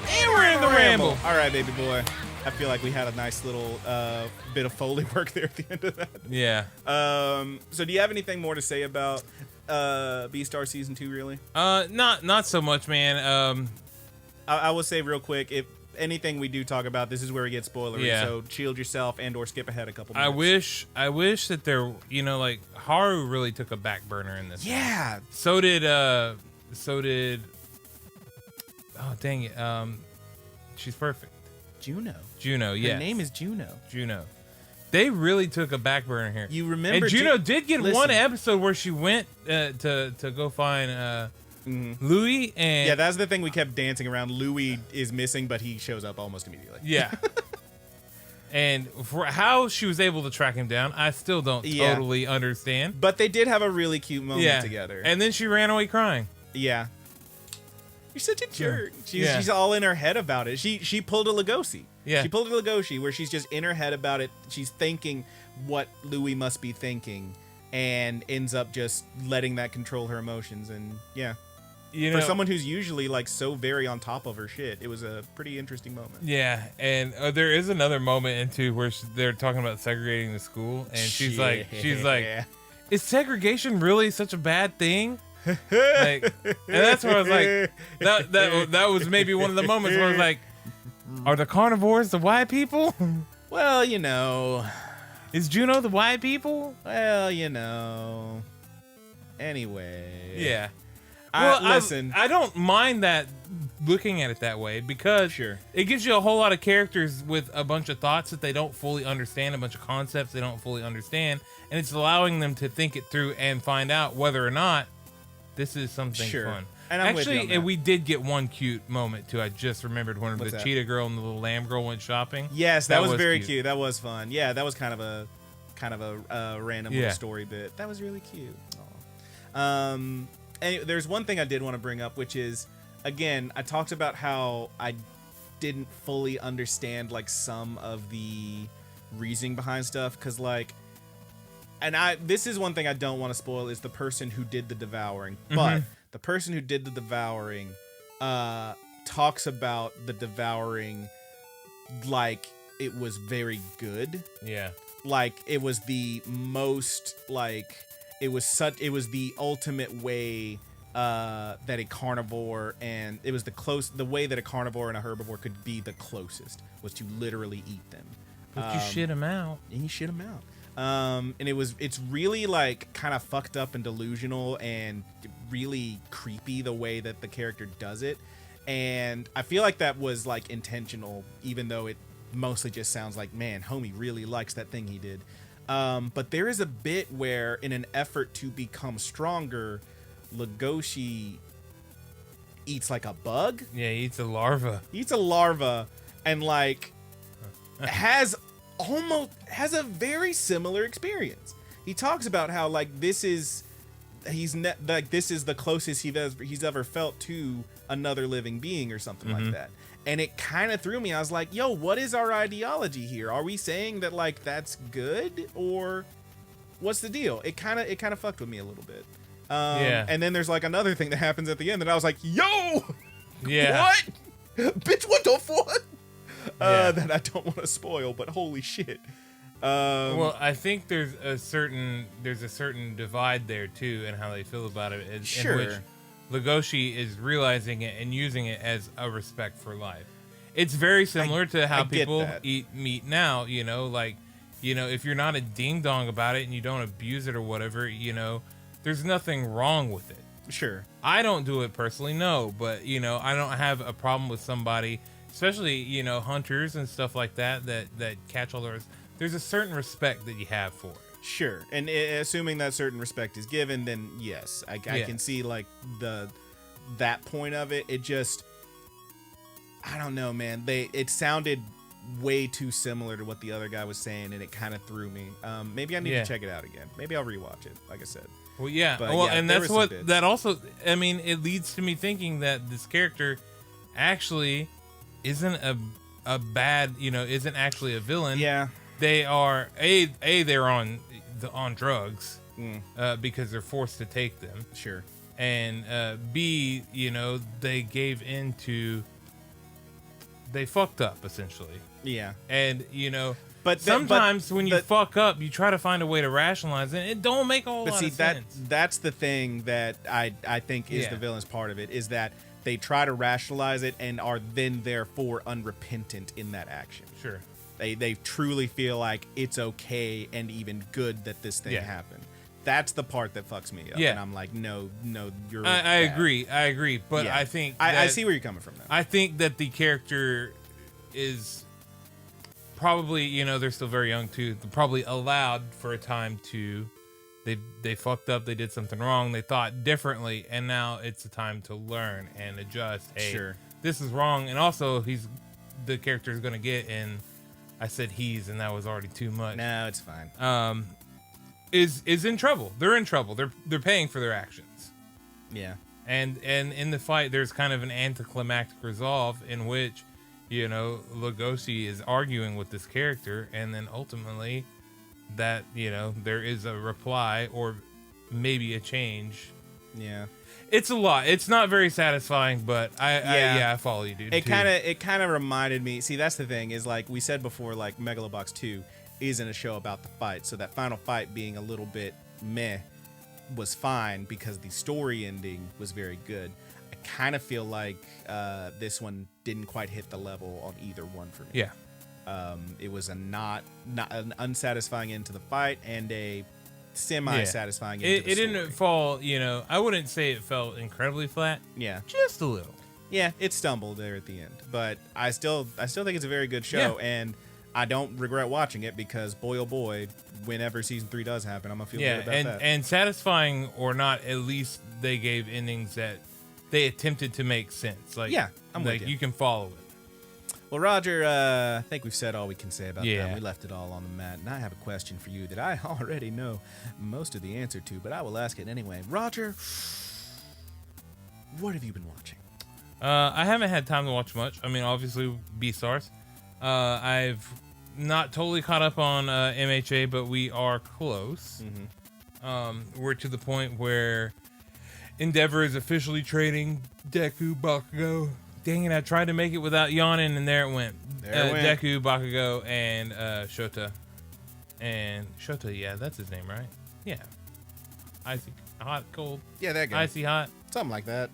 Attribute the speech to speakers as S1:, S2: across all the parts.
S1: And we're in the Ramble. All right, baby boy. I feel like we had a nice little bit of Foley work there at the end of that.
S2: Yeah.
S1: So do you have anything more to say about Beastars Season 2, really?
S2: Not so much, man.
S1: I will say real quick, if anything we do talk about, this is where we get spoilery.
S2: Yeah.
S1: So shield yourself and or skip ahead a couple minutes.
S2: I wish that there, like Haru really took a back burner in this.
S1: Yeah.
S2: One. So did oh dang it. She's perfect.
S1: Juno,
S2: yeah.
S1: Her name is Juno.
S2: They really took a back burner here.
S1: You remember?
S2: And Juno did get one episode where she went to go find Louis, and
S1: yeah, that's the thing we kept dancing around. Louis is missing, but he shows up almost immediately.
S2: Yeah. And for how she was able to track him down, I still don't totally understand.
S1: But they did have a really cute moment together.
S2: And then she ran away crying.
S1: Yeah. You're such a jerk. She's all in her head about it. She pulled a Lugosi.
S2: Yeah.
S1: She pulled a Lugosi where she's just in her head about it. She's thinking what Louis must be thinking and ends up just letting that control her emotions. And yeah. For someone who's usually like so very on top of her shit, it was a pretty interesting moment.
S2: Yeah, and there is another moment into where they're talking about segregating the school, and she's like, is segregation really such a bad thing? Like, and that's where I was like, that was maybe one of the moments where I was like, are the carnivores the white people?
S1: Well,
S2: is Juno the white people?
S1: Well, anyway.
S2: Yeah.
S1: Well, listen,
S2: I don't mind that looking at it that way because it gives you a whole lot of characters with a bunch of thoughts that they don't fully understand, a bunch of concepts they don't fully understand, and it's allowing them to think it through and find out whether or not this is something fun.
S1: And I'm
S2: actually,
S1: with you on that.
S2: we did get one cute moment too. I just remembered when
S1: What's
S2: the
S1: that?
S2: cheetah girl and the little lamb girl went shopping.
S1: Yes, that was very cute. That was fun. Yeah, that was kind of a random little story bit. That was really cute. Aww. And there's one thing I did want to bring up, which is, again, I talked about how I didn't fully understand like some of the reasoning behind stuff, because this is one thing I don't want to spoil, is the person who did the devouring. But the person who did the devouring talks about the devouring like it was very good.
S2: Yeah.
S1: Like it was the most it was the ultimate way that a carnivore, and it was the way that a carnivore and a herbivore could be the closest, was to literally eat them.
S2: But you shit them out.
S1: And you shit them out. And it's really like kind of fucked up and delusional and really creepy the way that the character does it. And I feel like that was like intentional, even though it mostly just sounds like, man, homie really likes that thing he did. But there is a bit where, in an effort to become stronger, Lugosi eats like a bug.
S2: Yeah, he eats a larva.
S1: And like has a very similar experience. He talks about how like this is the closest he's ever felt to another living being or something like that. And it kind of threw me. I was like, yo, what is our ideology here? Are we saying that like that's good, or what's the deal? It kind of fucked with me a little bit. And then there's like another thing that happens at the end that I was like, yo, what? Bitch, what the fuck? That I don't want to spoil, but holy shit.
S2: Well, I think there's a certain divide there too, in how they feel about it. In which Lugosi is realizing it and using it as a respect for life. It's very similar to how people eat meat now. If you're not a ding dong about it and you don't abuse it or whatever, there's nothing wrong with it.
S1: Sure.
S2: I don't do it personally, no, but I don't have a problem with somebody, especially hunters and stuff like that catch all those. There's a certain respect that you have for it.
S1: Sure, and assuming that certain respect is given, then yes, I can see like that point of it. It just, I don't know, man. It sounded way too similar to what the other guy was saying, and it kind of threw me. Maybe I need to check it out again. Maybe I'll rewatch it, like I said.
S2: Well, yeah.
S1: But,
S2: and that's what that also. I mean, it leads to me thinking that this character actually isn't a bad, isn't actually a villain.
S1: Yeah.
S2: They are they're on on drugs because they're forced to take them.
S1: Sure.
S2: And B, they gave into, they fucked up essentially.
S1: Yeah.
S2: And but sometimes when you fuck up, you try to find a way to rationalize it. It don't make a whole lot of sense.
S1: That's the thing that I think is the villain's part of it, is that they try to rationalize it and are then therefore unrepentant in that action.
S2: Sure.
S1: They truly feel like it's okay and even good that this thing happened. That's the part that fucks me up. Yeah. And I'm like, no, you're
S2: I agree. But I think
S1: I see where you're coming from now.
S2: I think that the character is probably, they're still very young too. They're probably allowed for a time to, they fucked up, they did something wrong, they thought differently, and now it's a time to learn and adjust. Hey, this is wrong. And also the character is going to get in, I said and that was already too much.
S1: No, it's fine.
S2: Is in trouble. They're in trouble. They're paying for their actions.
S1: Yeah.
S2: And in the fight, there's kind of an anticlimactic resolve in which, Legoshi is arguing with this character, and then ultimately that, there is a reply or maybe a change.
S1: Yeah.
S2: It's a lot. It's not very satisfying, but I follow you, dude.
S1: It kind of reminded me. See, that's the thing, is like we said before, like Megalobox 2 isn't a show about the fight, so that final fight being a little bit meh was fine because the story ending was very good. I kind of feel like this one didn't quite hit the level on either one for me.
S2: Yeah.
S1: It was a not an unsatisfying end to the fight and a semi-satisfying end to the story. It
S2: didn't fall, I wouldn't say it felt incredibly flat.
S1: Yeah.
S2: Just a little.
S1: Yeah, it stumbled there at the end, but I still think it's a very good show, and I don't regret watching it because boy oh boy, whenever season 3 does happen, I'm gonna feel good about that.
S2: And satisfying or not, at least they gave endings that they attempted to make sense. Like, I'm with you. You can follow it.
S1: Well, Roger, I think we've said all we can say about that. We left it all on the mat, and I have a question for you that I already know most of the answer to, but I will ask it anyway. Roger, what have you been watching?
S2: I haven't had time to watch much. I mean, obviously, Beastars. I've not totally caught up on MHA, but we are close. We're to the point where Endeavor is officially trading Deku, Bakugo. Dang it, I tried to make it without yawning, and there it went. Deku, Bakugo, and Shota. And Shota, yeah, that's his name, right? Yeah. Icy, hot, cold.
S1: Yeah, that guy.
S2: Icy, hot.
S1: Something like that.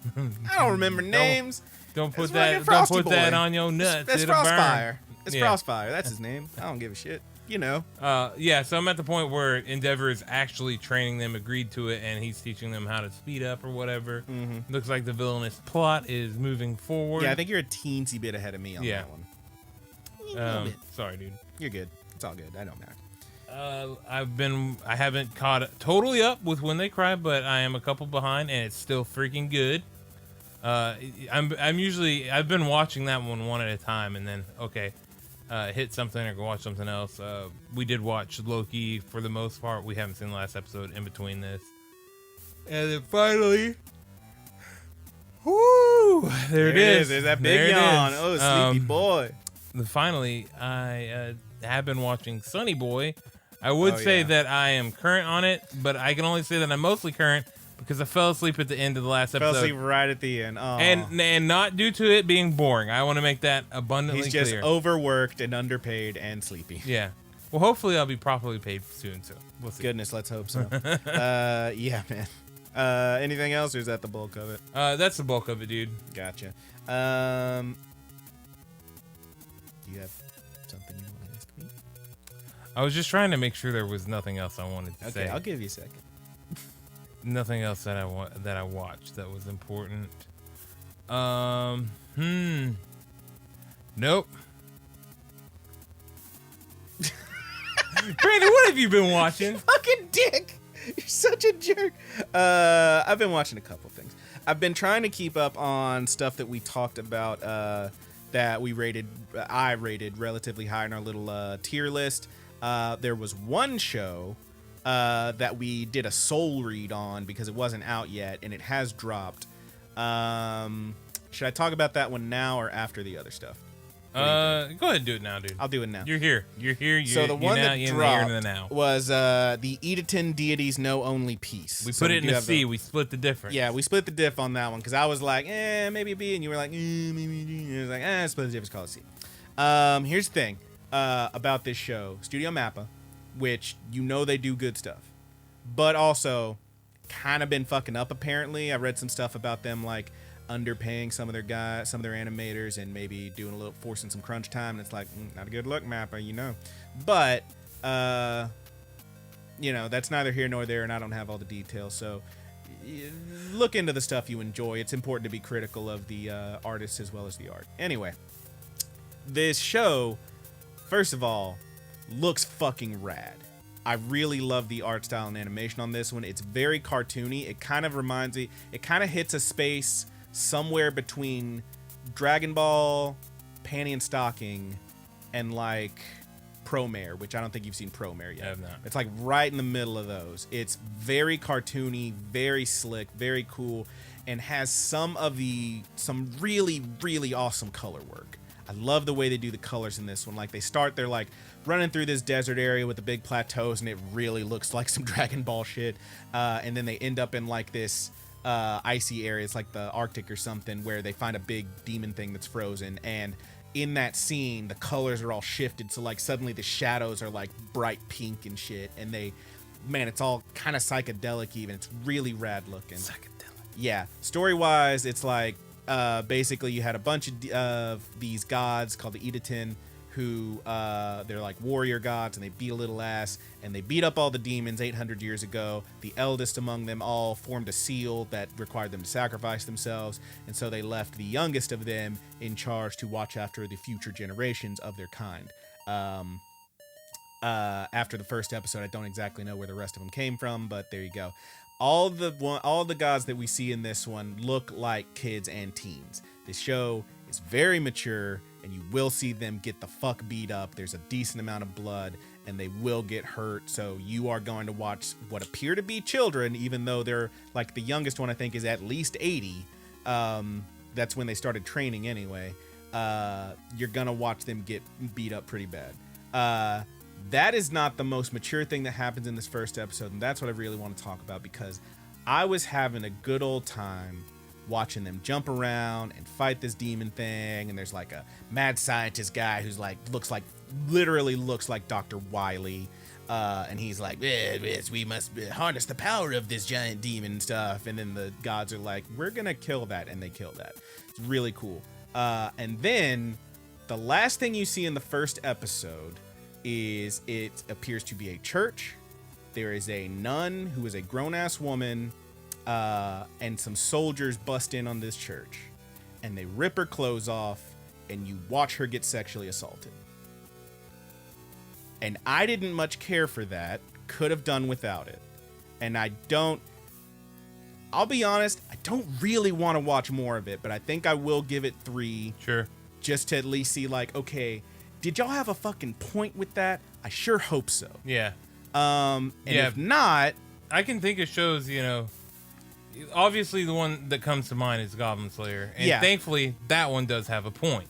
S1: I don't remember names.
S2: Don't put that on your nuts.
S1: That's Frostfire. It's Frostfire. That's his name. I don't give a shit.
S2: So I'm at the point where Endeavor is actually training them, agreed to it, and he's teaching them how to speed up or whatever. Looks like the villainous plot is moving forward.
S1: Yeah, I think you're a teensy bit ahead of me on that one.
S2: Sorry, dude.
S1: You're good. It's all good. I don't matter.
S2: I haven't caught totally up with When They Cry, but I am a couple behind, and it's still freaking good. I've been watching that one at a time, and then hit something or go watch something else. We did watch Loki for the most part. We haven't seen the last episode in between this, and then finally, whoo! There it is.
S1: There's that big yawn. Oh, sleepy boy.
S2: Finally, I have been watching Sonny Boy. I would say that I am current on it, but I can only say that I'm mostly current because I fell asleep at the end of the last episode.
S1: Fell asleep right at the end. Oh.
S2: And not due to it being boring. I want to make that abundantly clear.
S1: He's just overworked and underpaid and sleepy.
S2: Yeah. Well, hopefully I'll be properly paid soon, so we'll see.
S1: Goodness, let's hope so. Yeah, man. Anything else, or is that the bulk of it?
S2: That's the bulk of it, dude.
S1: Gotcha. Do you have something you want to ask me?
S2: I was just trying to make sure there was nothing else I wanted to say.
S1: Okay, I'll give you a second.
S2: Nothing else that I watched that was important. Nope. Brandon, what have you been watching?
S1: You fucking dick. You're such a jerk. I've been watching a couple things. I've been trying to keep up on stuff that we talked about that I rated relatively high in our little tier list. There was one show that we did a soul read on because it wasn't out yet, and it has dropped. Should I talk about that one now or after the other stuff?
S2: Go ahead and do it now, dude.
S1: I'll do it now.
S2: You're here.
S1: So the one that dropped
S2: now.
S1: was the Edaton Deities Know Only piece.
S2: We put it in a C. We split the difference.
S1: Yeah, we split the diff on that one because I was like, maybe a B, and you were like, maybe D. And I was like, split the difference, call it C. Here's the thing about this show. Studio Mappa, which they do good stuff, but also kind of been fucking up apparently. I read some stuff about them like underpaying some of their animators and maybe doing forcing some crunch time, and it's like not a good look, Mappa, but that's neither here nor there, and I don't have all the details, so look into the stuff you enjoy. It's important to be critical of the artists as well as the art. Anyway, this show, first of all, looks fucking rad. I really love the art style and animation on this one. It's very cartoony. It kind of reminds me, it kind of hits a space somewhere between Dragon Ball, Panty and Stocking, and like Promare, which I don't think you've seen Promare yet.
S2: I have not.
S1: It's like right in the middle of those. It's very cartoony, very slick, very cool, and has some really, really awesome color work. I love the way they do the colors in this one. Like they're like running through this desert area with the big plateaus, and it really looks like some Dragon Ball shit. And then they end up in like this icy area. It's like the Arctic or something, where they find a big demon thing that's frozen. And in that scene, the colors are all shifted. So like suddenly the shadows are like bright pink and shit. And it's all kind of psychedelic even. It's really rad looking.
S2: Psychedelic.
S1: Yeah. Story-wise, it's like basically you had a bunch of these gods called the Edaton, who they're like warrior gods, and they beat a little ass, and they beat up all the demons 800 years ago. The eldest among them all formed a seal that required them to sacrifice themselves, and so they left the youngest of them in charge to watch after the future generations of their kind. After the first episode, I don't exactly know where the rest of them came from, but there you go. All the gods that we see in this one look like kids and teens. This show is very mature, and you will see them get the fuck beat up. There's a decent amount of blood, and they will get hurt. So you are going to watch what appear to be children, even though they're like the youngest one I think is at least 80. That's when they started training anyway. You're gonna watch them get beat up pretty bad. That is not the most mature thing that happens in this first episode, and that's what I really want to talk about, because I was having a good old time watching them jump around and fight this demon thing. And there's like a mad scientist guy who's like literally looks like Dr. Wily, and he's like, yes, we must harness the power of this giant demon and stuff. And then the gods are like, we're gonna kill that, and they kill that. It's really cool. And then the last thing you see in the first episode is it appears to be a church. There is a nun who is a grown-ass woman, and some soldiers bust in on this church, and they rip her clothes off, and you watch her get sexually assaulted. And I didn't much care for that. Could have done without it. And I'll be honest, I don't really want to watch more of it, but I think I will give it 3.
S2: Sure. Just
S1: to at least see, like, okay, did y'all have a fucking point with that? I sure hope so.
S2: Yeah.
S1: If not,
S2: I can think of shows, obviously the one that comes to mind is Goblin Slayer. And thankfully that one does have a point.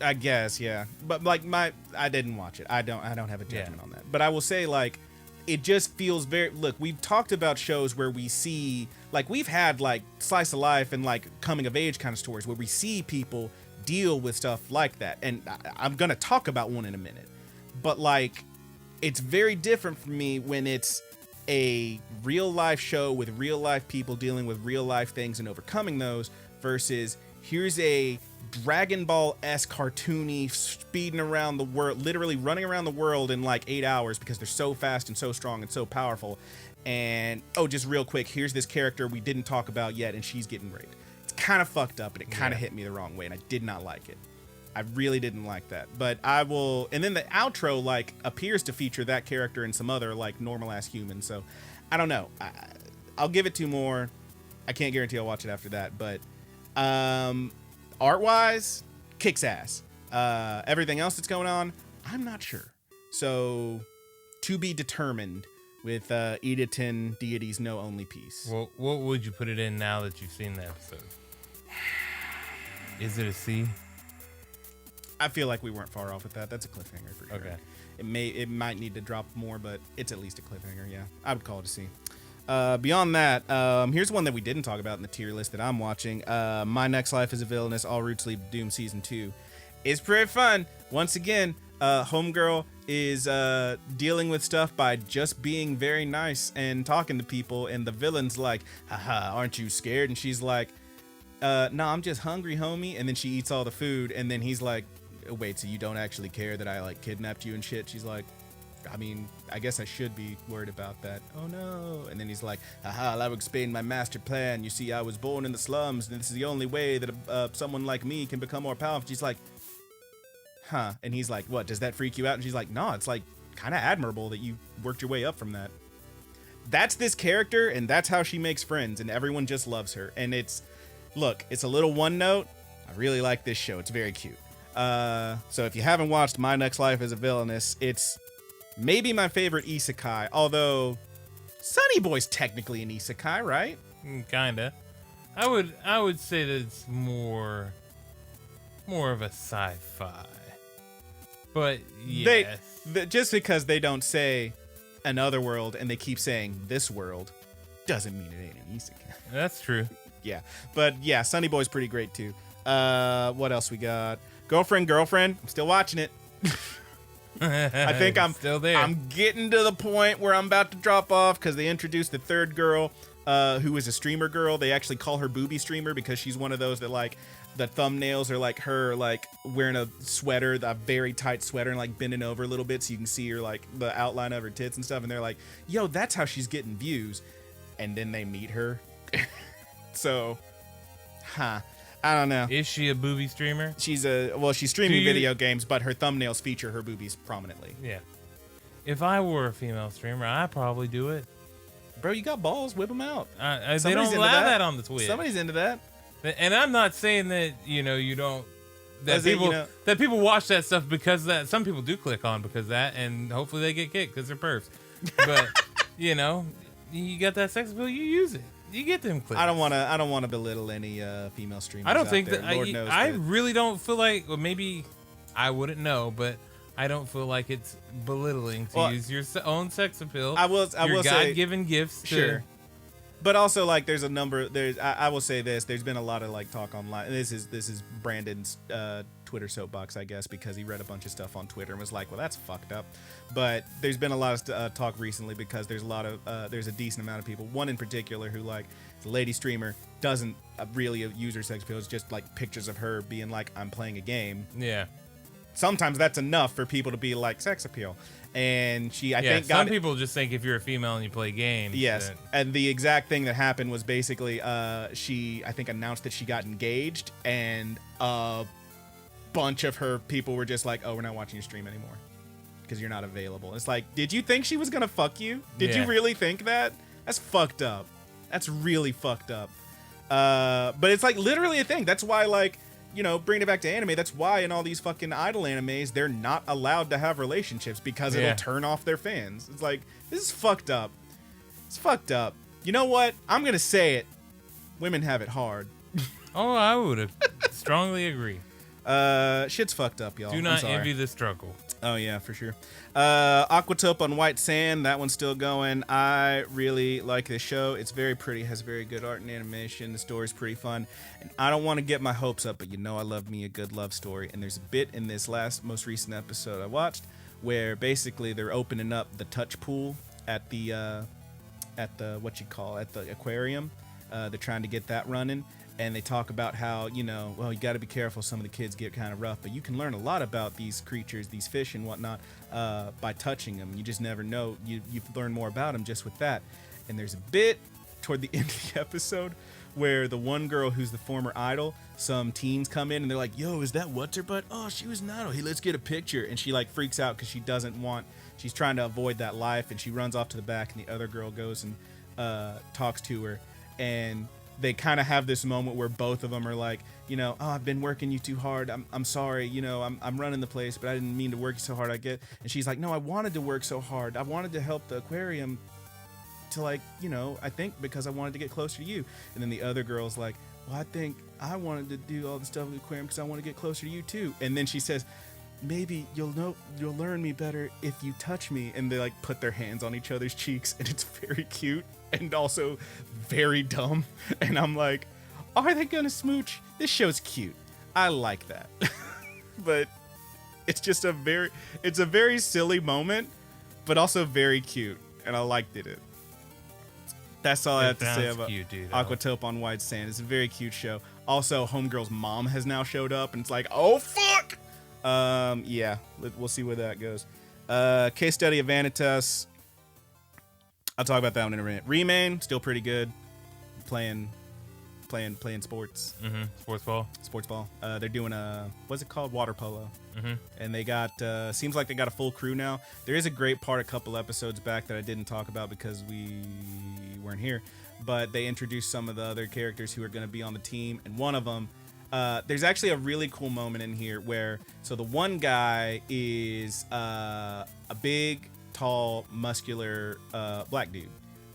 S1: I guess, yeah. But like I didn't watch it. I don't have a judgment on that. But I will say, like, it just feels look, we've talked about shows where we see, like, we've had like slice of life and like coming of age kind of stories where we see people deal with stuff like that. And I'm going to talk about one in a minute. But like, it's very different for me when it's a real life show with real life people dealing with real life things and overcoming those, versus here's a Dragon Ball-esque cartoony speeding around the world, literally running around the world in like 8 hours because they're so fast and so strong and so powerful. And just real quick, here's this character we didn't talk about yet, and she's getting raped. It's kind of fucked up, and it kind of hit me the wrong way, and I did not like it. I really didn't like that. But I will, and then the outro like appears to feature that character and some other like normal ass human. So I don't know. I'll give it 2 more. I can't guarantee I'll watch it after that, but art wise, kicks ass. Everything else that's going on, I'm not sure. So to be determined with Edaton Deities Know Only piece.
S2: Well, what would you put it in now that you've seen the episode? Is it a C?
S1: I feel like we weren't far off with that. That's a cliffhanger for sure.
S2: Okay.
S1: It might need to drop more, but it's at least a cliffhanger. Yeah, I would call it a C. Beyond that, here's one that we didn't talk about in the tier list that I'm watching. My Next Life is a Villainess, All Roots Lead to Doom Season 2. It's pretty fun. Once again, Homegirl is dealing with stuff by just being very nice and talking to people, and the villain's like, haha, aren't you scared? And she's like, no, I'm just hungry, homie. And then she eats all the food, and then he's like, wait, so you don't actually care that I like kidnapped you and shit? She's like, I mean, I guess I should be worried about that. Oh no. And then he's like, haha, I'll explain my master plan. You see, I was born in the slums, and this is the only way that someone like me can become more powerful. She's like, huh. And he's like, what, does that freak you out? And she's like, no, it's like kind of admirable that you worked your way up from that. That's this character, and that's how she makes friends, and everyone just loves her. And it's, look, it's a little one note. I really like this show. It's very cute. So if you haven't watched My Next Life as a Villainess, it's maybe my favorite isekai, although Sonny Boy's technically an isekai, right?
S2: Kinda. I would say that it's more of a sci-fi. But yes.
S1: Just because they don't say another world and they keep saying this world doesn't mean it ain't an isekai.
S2: That's true.
S1: Yeah. But yeah, Sonny Boy's pretty great too. What else we got? Girlfriend. I'm still watching it. I think I'm
S2: still there.
S1: I'm getting to the point where I'm about to drop off because they introduced the third girl, who is a streamer girl. They actually call her Booby Streamer because she's one of those that like the thumbnails are like her like wearing a sweater, a very tight sweater, and like bending over a little bit so you can see her like the outline of her tits and stuff. And they're like, yo, that's how she's getting views. And then they meet her. So, I don't know.
S2: Is she a booby streamer?
S1: She's streaming video games, but her thumbnails feature her boobies prominently.
S2: Yeah. If I were a female streamer, I'd probably do it.
S1: Bro, you got balls, whip them out.
S2: They don't allow that on the Twitch.
S1: Somebody's into that.
S2: And I'm not saying that, you don't, that
S1: that
S2: people watch that stuff because of that. Some people do click on because of that, and hopefully they get kicked because they're pervs. But, you got that sex appeal, you use it. You get them clicks.
S1: I don't want to belittle any female streamers.
S2: I don't think
S1: there.
S2: that.
S1: Lord knows
S2: I really don't feel like. Well, maybe I wouldn't know, but I don't feel like it's belittling to use your own sex appeal.
S1: I will
S2: your
S1: say
S2: God-given gifts.
S1: Sure. But also, like, there's a number. I will say this. There's been a lot of like talk online. This is Brandon's Twitter soapbox, I guess, because he read a bunch of stuff on Twitter and was like, "Well, that's fucked up." But there's been a lot of talk recently because there's a decent amount of people. One in particular who like the lady streamer doesn't really use her sex appeal. It's just like pictures of her being like, "I'm playing a game."
S2: Yeah.
S1: Sometimes that's enough for people to be like sex appeal. And I think
S2: some people just think if you're a female and you play games.
S1: Yes, and the exact thing that happened was basically she, I think, announced that she got engaged, and a bunch of her people were just like, "Oh, we're not watching your stream anymore because you're not available." It's like, did you think she was gonna fuck you? Did you really think that? That's fucked up. That's really fucked up. But it's like literally a thing. That's why, like, bringing it back to anime, that's why in all these fucking idol animes, they're not allowed to have relationships because it'll turn off their fans. It's like, this is fucked up. It's fucked up. You know what? I'm going to say it. Women have it hard.
S2: Oh, I would strongly agree.
S1: Shit's fucked up, y'all.
S2: Do not envy the struggle.
S1: Oh, yeah, for sure. Aquatope on White Sand. That one's still going. I really like this show. It's very pretty. Has very good art and animation. The story's pretty fun. And I don't want to get my hopes up, but I love me a good love story. And there's a bit in this most recent episode I watched where basically they're opening up the touch pool at the aquarium. They're trying to get that running. And they talk about how, you got to be careful. Some of the kids get kind of rough, but you can learn a lot about these creatures, these fish and whatnot, by touching them. You just never know. You learn more about them just with that. And there's a bit toward the end of the episode where the one girl who's the former idol, some teens come in and they're like, "Yo, is that what's her butt? Oh, she was an idol. Hey, let's get a picture." And she like freaks out because she's trying to avoid that life, and she runs off to the back, and the other girl goes and talks to her, and they kind of have this moment where both of them are like, "Oh, I've been working you too hard. I'm sorry. I'm running the place, but I didn't mean to work you so hard." And she's like, "No, I wanted to work so hard. I wanted to help the aquarium to I think because I wanted to get closer to you." And then the other girl's like, well, I think I wanted to do all the stuff with the aquarium because I want to get closer to you too. And then she says, maybe you'll learn me better if you touch me. And they like put their hands on each other's cheeks, and it's very cute and also very dumb. And I'm like, are they gonna smooch? This show's cute. I like that. But it's just a very silly moment, but also very cute, and I liked it. That's all I have to say about Aquatope on White Sand. It's a very cute show. Also, Homegirl's mom has now showed up, and it's like, oh fuck! Yeah, we'll see where that goes. Case study of Vanitas. I'll talk about that one in a minute. Remain, still pretty good. Playing sports. Sports ball. They're doing what's it called? Water polo. And they got, seems like they got a full crew now. There is a great part a couple episodes back that I didn't talk about because we weren't here, but they introduced some of the other characters who are going to be on the team. And one of them, there's actually a really cool moment in here where, so the one guy is a big, tall, muscular black dude.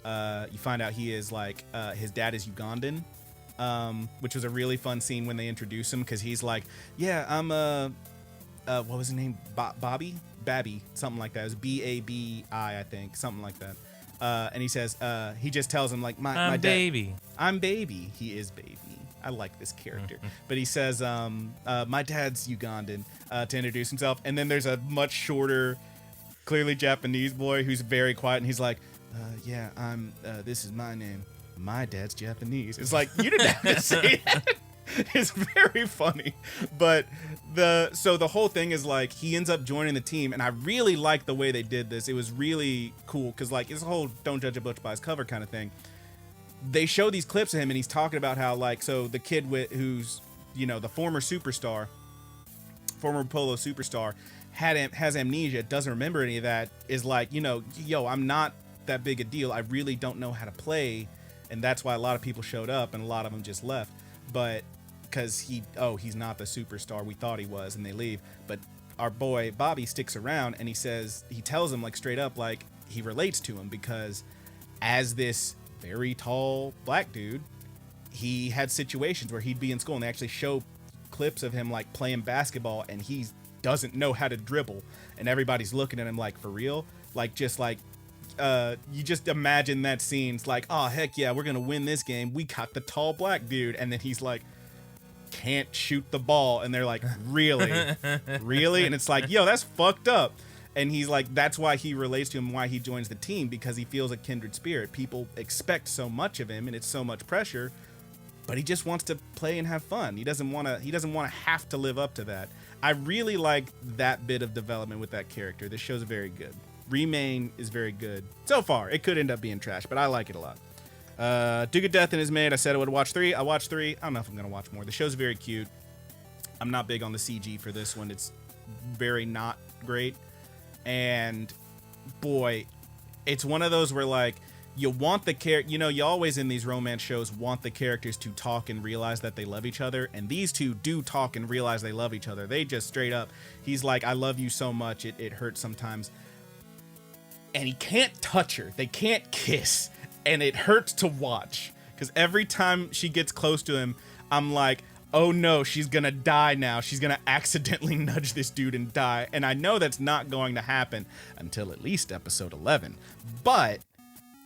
S1: You find out he is like, his dad is Ugandan. Which was a really fun scene when they introduce him, because he's like, yeah, I'm what was his name? Babby, something like that. It was Babi, I think, something like that. And he says, he just tells him like, my dad,
S2: baby.
S1: I'm baby. He is baby. I like this character. But he says, my dad's Ugandan, to introduce himself. And then there's a much shorter, clearly Japanese boy who's very quiet, and he's like, yeah, this is my name. My dad's Japanese. It's like, you didn't have to say that. It's very funny. But the whole thing is like, he ends up joining the team, and I really like the way they did this. It was really cool, because like, it's a whole don't judge a book by its cover kind of thing. They show these clips of him, and he's talking about how, like, so the kid who's, you know, the former polo superstar has amnesia, doesn't remember any of that, is like, you know, yo, I'm not that big a deal. I really don't know how to play. And that's why a lot of people showed up, and a lot of them just left. But because he's not the superstar we thought he was, and they leave. But our boy Bobby sticks around, and he tells him like straight up, like, he relates to him, because as this very tall black dude, he had situations where he'd be in school, and they actually show clips of him like playing basketball, and he doesn't know how to dribble, and everybody's looking at him like, for real? Like, just like, you just imagine that scene. It's like, oh heck yeah, we're gonna win this game. We got the tall black dude, and then he's like, can't shoot the ball, and they're like, really? Really? And it's like, yo, that's fucked up. And he's like, that's why he relates to him, why he joins the team, because he feels a kindred spirit. People expect so much of him, and it's so much pressure, but he just wants to play and have fun. He doesn't want to have to live up to that. I really like that bit of development with that character. This show's very good. Remain is very good so far. It could end up being trash, but I like it a lot. Do Good Death is made. I said I would watch 3. I watched 3. I don't know if I'm gonna watch more. The show's very cute. I'm not big on the CG for this one. It's very not great, and boy, it's one of those where like, you want the character, you know, you always in these romance shows want the characters to talk and realize that they love each other, and these two do talk and realize they love each other. They just straight up, he's like, I love you so much, it hurts sometimes. And he can't touch her. They can't kiss. And it hurts to watch. Because every time she gets close to him, I'm like, oh no, she's going to die now. She's going to accidentally nudge this dude and die. And I know that's not going to happen until at least episode 11. But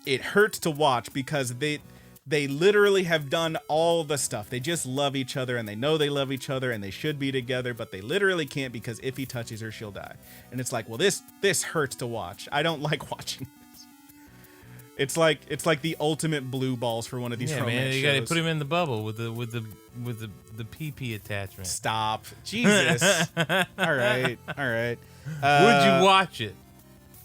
S1: it hurts to watch because they literally have done all the stuff. They just love each other, and they know they love each other, and they should be together, but they literally can't, because if he touches her, she'll die. And it's like, well, this hurts to watch. I don't like watching this. It's like the ultimate blue balls for one of these romance shows.
S2: You gotta put him in the bubble with the PP attachment.
S1: Stop, Jesus. all right.
S2: Would you watch it?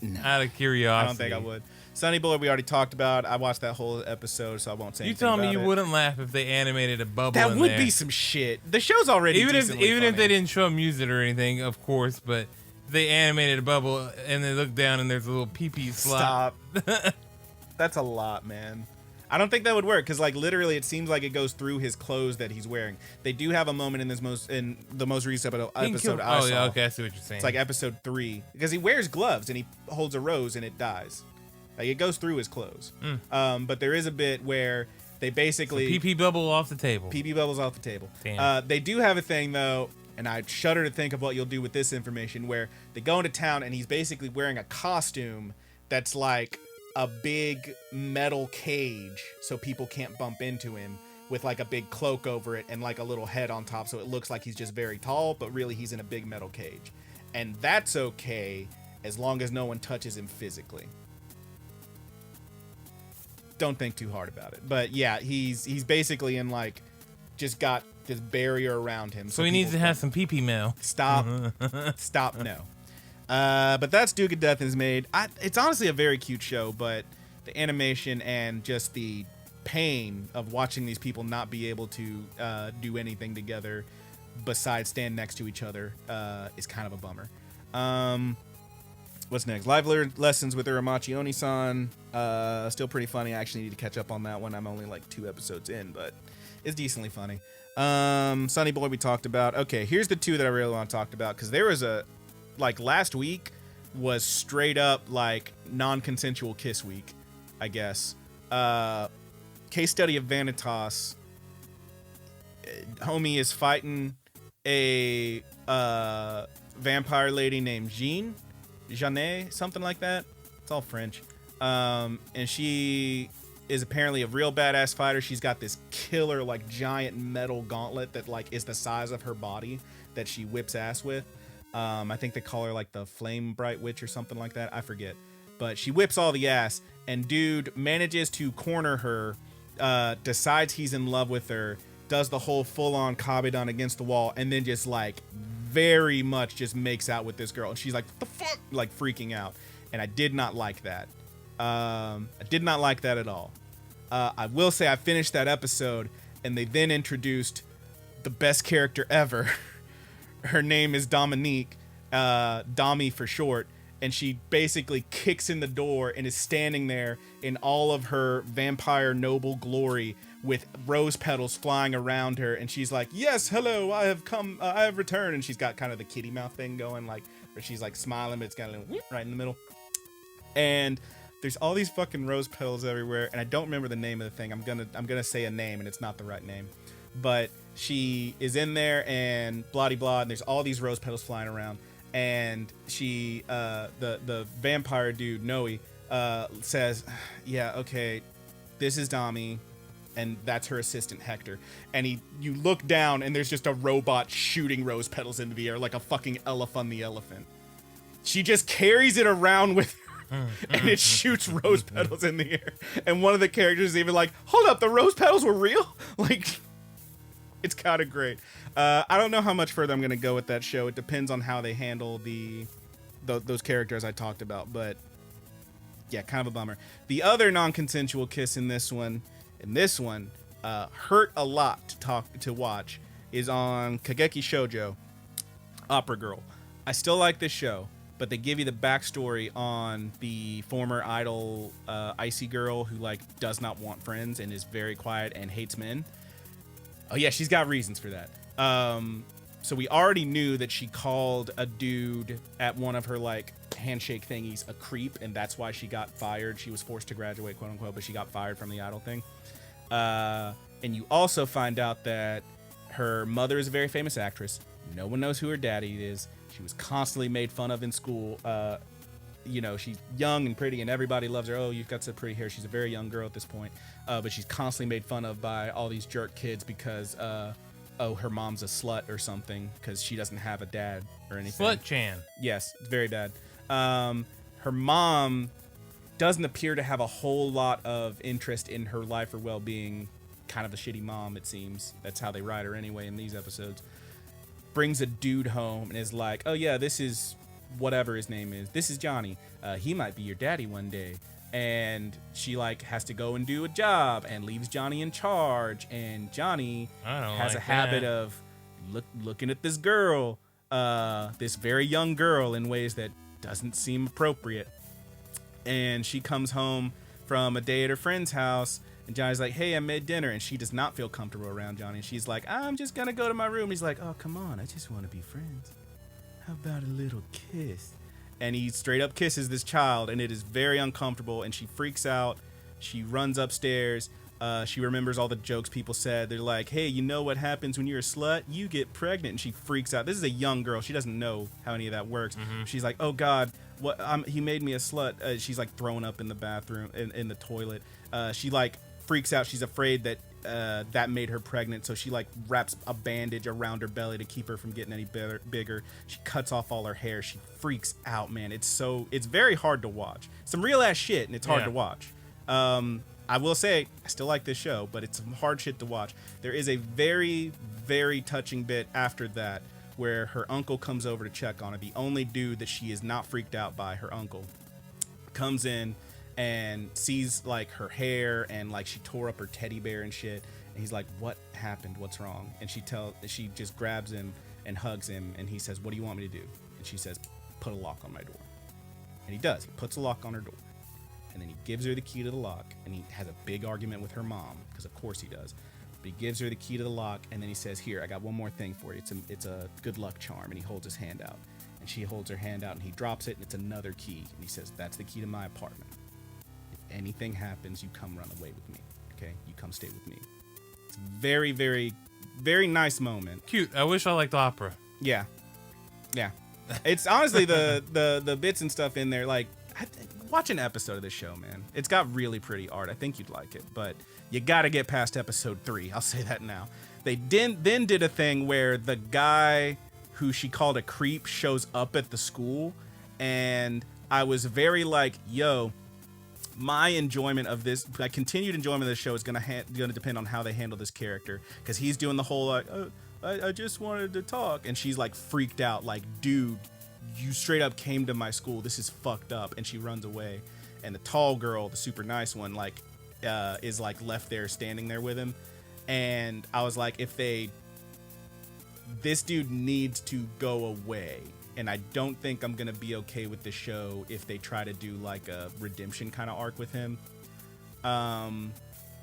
S1: No.
S2: Out of curiosity.
S1: I don't think I would. Sunny Boy, we already talked about. I watched that whole episode, so I won't say anything about it.
S2: You told me you wouldn't laugh if they animated a bubble
S1: that
S2: in there.
S1: That would be some shit. The show's already
S2: even
S1: decently
S2: if
S1: funny.
S2: they didn't show him use it or anything, of course, but they animated a bubble and they look down and there's a little pee-pee slot.
S1: Stop. That's a lot, man. I don't think that would work, because like literally it seems like it goes through his clothes that he's wearing. They do have a moment in the most recent episode I saw.
S2: Yeah, okay, I see what you're saying.
S1: It's like episode 3, because he wears gloves and he holds a rose and it dies. Like, it goes through his clothes. But there is a bit where They basically...
S2: So PP bubble off the table.
S1: PP bubble's off the table.
S2: Damn.
S1: They do have a thing, though, and I shudder to think of what you'll do with this information, where they go into town and he's basically wearing a costume that's like a big metal cage so people can't bump into him, with like a big cloak over it and like a little head on top, so it looks like he's just very tall, but really he's in a big metal cage. And that's okay as long as no one touches him physically. Don't think too hard about it. But yeah, he's basically in like, just got this barrier around him.
S2: So he needs to have some pee-pee mail.
S1: Stop. No. But that's Duke of Death is made. It's honestly a very cute show, but the animation and just the pain of watching these people not be able to do anything together besides stand next to each other is kind of a bummer. What's next? Live lessons with Uramachi Oni-san. Still pretty funny. I actually need to catch up on that one. I'm only like 2 episodes in, but it's decently funny. Sonny Boy we talked about. Okay, here's the 2 that I really want to talk about, because there was a, like, last week was straight up like non-consensual kiss week, I guess. Case study of Vanitas. Homie is fighting a vampire lady named Jeanne, something like that. It's all French. And she is apparently a real badass fighter. She's got this killer, like, giant metal gauntlet that, like, is the size of her body that she whips ass with. I think they call her, like, the Flame Bright Witch or something like that. I forget. But she whips all the ass, and dude manages to corner her, decides he's in love with her, does the whole full-on Kabedon against the wall, and then just, like, very much just makes out with this girl. And she's like, what the fuck? Like, freaking out. And I did not like that. I did not like that at all. I will say I finished that episode, and they then introduced the best character ever. Her name is Dominique, Domi for short, and she basically kicks in the door and is standing there in all of her vampire noble glory with rose petals flying around her, and she's like, yes, hello, I have come, I have returned, and she's got kind of the kitty mouth thing going, like, where she's like smiling, but it's got a little right in the middle, and there's all these fucking rose petals everywhere, and I don't remember the name of the thing. I'm gonna say a name, and it's not the right name, but she is in there, and blah blah, and there's all these rose petals flying around, and she, the vampire dude Noe, says, yeah, okay, this is Dami, and that's her assistant Hector, and you look down, and there's just a robot shooting rose petals into the air like a fucking elephant the elephant. She just carries it around with her, and it shoots rose petals in the air, and one of the characters is even like, hold up, the rose petals were real? Like, it's kind of great. I don't know how much further I'm going to go with that show. It depends on how they handle those characters I talked about. But yeah, kind of a bummer. The other non-consensual kiss in this one hurt a lot to watch, is on Kageki Shoujo, Opera Girl. I still like this show, but they give you the backstory on the former idol Icy girl who, like, does not want friends and is very quiet and hates men. Oh yeah, she's got reasons for that. So we already knew that she called a dude at one of her, like, handshake thingies a creep, and that's why she got fired. She was forced to graduate, quote unquote, but she got fired from the idol thing. And you also find out that her mother is a very famous actress. No one knows who her daddy is. She was constantly made fun of in school. You know, she's young and pretty, and everybody loves her. Oh, you've got such pretty hair. She's a very young girl at this point. But she's constantly made fun of by all these jerk kids because, her mom's a slut or something because she doesn't have a dad or anything.
S2: Slut-chan.
S1: Yes, it's very bad. Her mom doesn't appear to have a whole lot of interest in her life or well-being. Kind of a shitty mom, it seems. That's how they write her anyway in these episodes. Brings a dude home and is like, oh yeah, this is whatever his name is. This is Johnny. He might be your daddy one day. And she, like, has to go and do a job and leaves Johnny in charge. And Johnny has a habit of looking at this girl, this very young girl, in ways that doesn't seem appropriate. And she comes home from a day at her friend's house, and Johnny's like, hey, I made dinner. And she does not feel comfortable around Johnny. And she's like, I'm just going to go to my room. And he's like, oh, come on. I just want to be friends. How about a little kiss? And he straight up kisses this child, and it is very uncomfortable, and she freaks out. She runs upstairs. She remembers all the jokes people said. They're like, hey, you know what happens when you're a slut? You get pregnant. And she freaks out. This is a young girl. She doesn't know how any of that works. She's like, oh, God, what? He made me a slut. She's like throwing up in the bathroom, in the toilet. She like freaks out. She's afraid that that made her pregnant. So she like wraps a bandage around her belly to keep her from getting any bigger. She cuts off all her hair. She freaks out, man. It's very hard to watch. Some real ass shit, and it's hard to watch. I will say, I still like this show, but it's some hard shit to watch. There is a very, very touching bit after that where her uncle comes over to check on her. The only dude that she is not freaked out by, her uncle, comes in and sees like her hair and like she tore up her teddy bear and shit. And he's like, what happened? What's wrong? And she just grabs him and hugs him. And he says, what do you want me to do? And she says, put a lock on my door. And he does. He puts a lock on her door. And then he gives her the key to the lock, and he has a big argument with her mom, because of course he does. But he gives her the key to the lock, and then he says, here, I got one more thing for you. It's a good luck charm. And he holds his hand out. And she holds her hand out, and he drops it, and it's another key. And he says, that's the key to my apartment. If anything happens, you come run away with me. Okay? You come stay with me. It's a very, very, very nice moment.
S2: Cute. I wish I liked opera.
S1: Yeah. Yeah. It's honestly the bits and stuff in there, like, watch an episode of this show, man. It's got really pretty art. I think you'd like it, but you got to get past episode 3. I'll say that now. They then did a thing where the guy who she called a creep shows up at the school, and I was very like, yo, my enjoyment of this, my continued enjoyment of this show is gonna depend on how they handle this character, because he's doing the whole like, I just wanted to talk, and she's like freaked out, like, dude, you straight up came to my school. This is fucked up. And she runs away. And the tall girl, the super nice one, like, is like left there standing there with him. And I was like, this dude needs to go away. And I don't think I'm going to be okay with the show if they try to do like a redemption kind of arc with him. That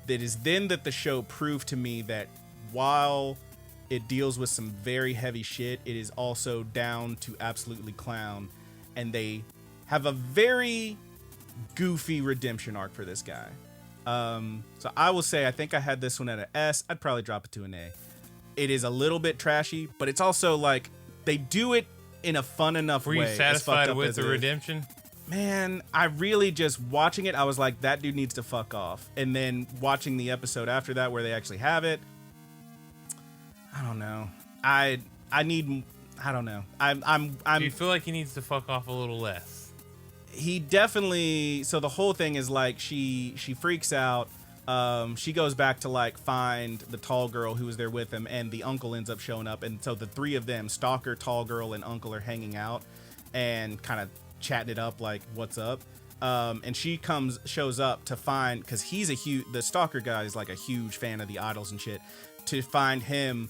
S1: is then that the show proved to me that while it deals with some very heavy shit, it is also down to absolutely clown, and they have a very goofy redemption arc for this guy. So I will say I think I had this one at an S. I'd probably drop it to an A. It is a little bit trashy, but it's also like they do it in a fun enough way.
S2: Were you satisfied with the redemption?
S1: Man, I really just watching it, I was like, that dude needs to fuck off. And then watching the episode after that where they actually have it, I don't know. I don't know.
S2: Do you feel like he needs to fuck off a little less?
S1: He definitely. So the whole thing is like she freaks out. She goes back to like find the tall girl who was there with him, and the uncle ends up showing up, and so the three of them, stalker, tall girl, and uncle, are hanging out and kind of chatting it up like, what's up? And she shows up to find, because he's the stalker guy is like a huge fan of the idols and shit, to find him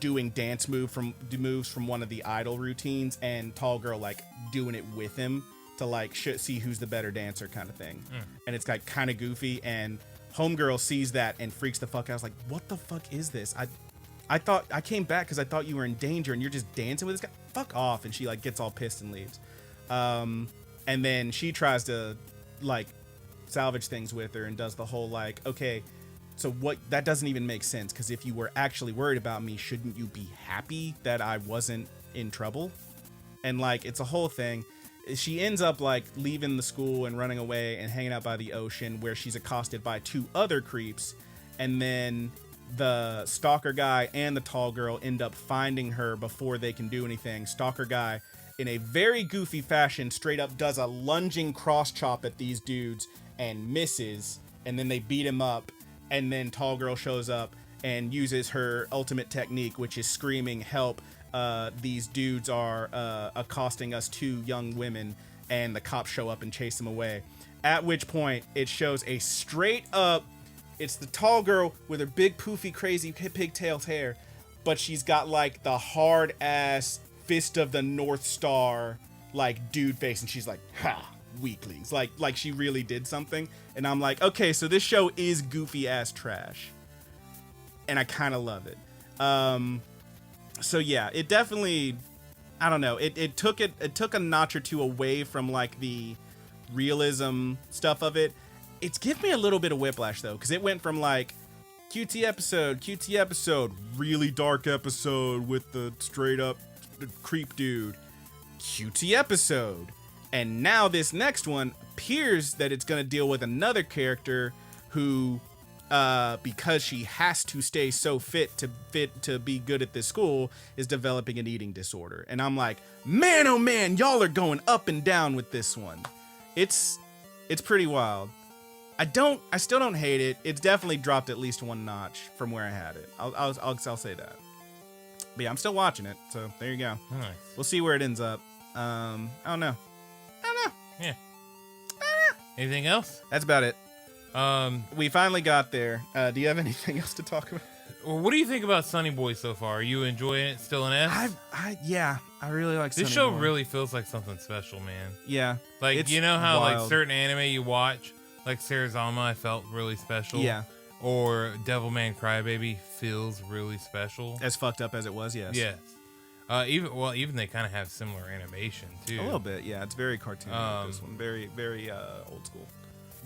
S1: doing dance moves from one of the idol routines, and tall girl like doing it with him to like see who's the better dancer kind of thing. And it's like kind of goofy, and homegirl sees that and freaks the fuck out. I was like, what the fuck is this? I thought I came back because I thought you were in danger and you're just dancing with this guy. Fuck off. And she like gets all pissed and leaves. And then she tries to like salvage things with her and does the whole like, okay, so what, that doesn't even make sense, because if you were actually worried about me, shouldn't you be happy that I wasn't in trouble? And like, it's a whole thing. She ends up like leaving the school and running away and hanging out by the ocean, where she's accosted by two other creeps, and then the stalker guy and the tall girl end up finding her before they can do anything. Stalker guy, in a very goofy fashion, straight up does a lunging cross chop at these dudes and misses, and then they beat him up, and then tall girl shows up and uses her ultimate technique, which is screaming, help, these dudes are accosting us two young women, and the cops show up and chase them away. At which point it shows a straight up, it's the tall girl with her big poofy crazy pigtailed hair, but she's got like the hard ass fist of the North Star like dude face, and she's like, ha, weaklings, like she really did something. And I'm like, okay, so this show is goofy ass trash, and I kind of love it. So yeah, it definitely, I don't know, it took a notch or two away from like the realism stuff of it, it's given me a little bit of whiplash though, because it went from like QT episode, really dark episode with the straight up creep dude, QT episode, and now this next one appears that it's going to deal with another character who, because she has to stay so fit to be good at this school, is developing an eating disorder. And I'm like, man, oh man, y'all are going up and down with this one. It's pretty wild. I still don't hate it. It's definitely dropped at least one notch from where I had it. I'll say that. But yeah, I'm still watching it. So there you go.
S2: Nice.
S1: We'll see where it ends up. I don't know.
S2: Yeah. Anything else?
S1: That's about it. We finally got there. Do you have anything else to talk about?
S2: Well, what do you think about Sonny Boy so far? Are you enjoying it? Still an S?
S1: Yeah, I really like
S2: this
S1: Sonny
S2: show.
S1: Boy.
S2: Really feels like something special, man.
S1: Yeah,
S2: like you know how
S1: wild.
S2: like certain anime you watch, like Sarazama, I felt really special.
S1: Yeah.
S2: Or Devilman Crybaby feels really special.
S1: As fucked up as it was, yes.
S2: Yes. Even they kind of have similar animation too.
S1: A little bit, yeah. It's very cartoony. This one, very, very old school.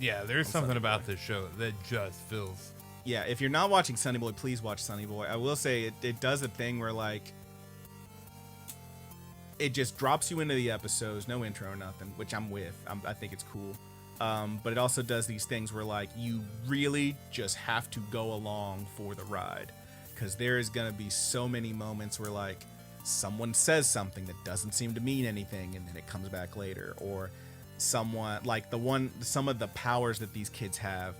S2: Yeah, there's something about this show that just feels.
S1: Yeah, if you're not watching Sonny Boy, please watch Sonny Boy. I will say it does a thing where like it just drops you into the episodes, no intro or nothing, which I'm with. I think it's cool. But it also does these things where like you really just have to go along for the ride, because there is gonna be so many moments where like someone says something that doesn't seem to mean anything, and then it comes back later, or someone like some of the powers that these kids have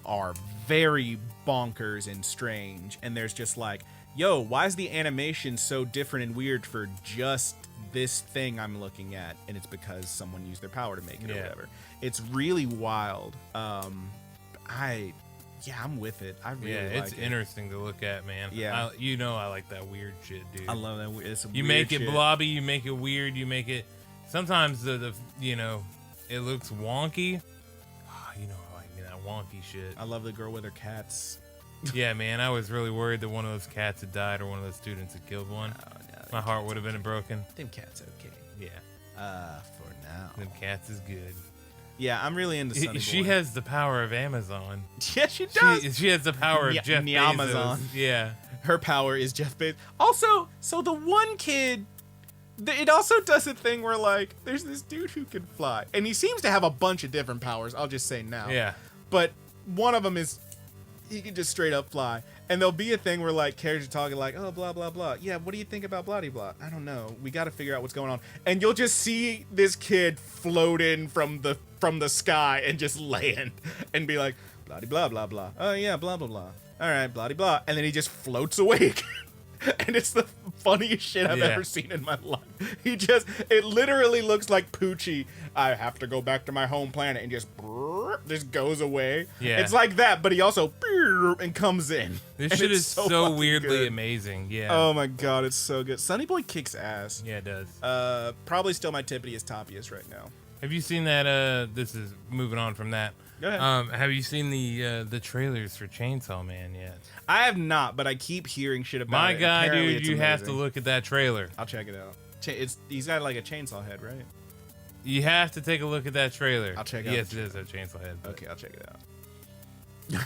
S1: are very bonkers and strange, and there's just like, yo, why is the animation so different and weird for just this thing I'm looking at? And it's because someone used their power to make it or whatever. It's really wild. I'm with it. I really like it.
S2: It's interesting to look at, man.
S1: Yeah.
S2: I like that weird shit, dude.
S1: I love that. It's
S2: you make it blobby, you make it weird, you make it. Sometimes the it looks wonky. I like that wonky shit.
S1: I love the girl with her cats.
S2: Yeah, man. I was really worried that one of those cats had died or one of those students had killed one.
S1: Oh, no,
S2: my heart would have been broken.
S1: Them cats okay.
S2: Yeah.
S1: For now.
S2: Them cats is good.
S1: Yeah, I'm really into Sonny Boy.
S2: She has the power of Amazon.
S1: Yeah, she does.
S2: She has the power of Jeff Bezos.
S1: Amazon.
S2: Yeah.
S1: Her power is Jeff Bezos. Also, so the one kid, it also does a thing where like there's this dude who can fly, and he seems to have a bunch of different powers. I'll just say now.
S2: Yeah.
S1: But one of them is he can just straight up fly. And there'll be a thing where like characters are talking like, oh, blah, blah, blah. Yeah, what do you think about blah, blah? I don't know. We got to figure out what's going on. And you'll just see this kid float in from the sky and just land and be like, blah, blah, blah, blah. Oh, yeah, blah, blah, blah. All right, blah, blah. And then he just floats away. And it's the funniest shit I've ever seen in my life. It literally looks like Poochie. I have to go back to my home planet, and just goes away.
S2: Yeah.
S1: It's like that, but he also and comes in.
S2: This shit is so weirdly amazing. Yeah.
S1: Oh my god, it's so good. Sonny Boy kicks ass.
S2: Yeah, it does.
S1: Probably still my tippiest toppiest right now.
S2: Have you seen that? This is moving on from that.
S1: Go ahead.
S2: Have you seen the trailers for Chainsaw Man yet?
S1: I have not, but I keep hearing shit about
S2: My
S1: it.
S2: God,
S1: Apparently
S2: dude, you have to look at that trailer.
S1: I'll check it out. He's got like a chainsaw head, right?
S2: You have to take a look at that trailer.
S1: I'll check it out.
S2: Yes, it is a chainsaw head.
S1: Okay, I'll check it out.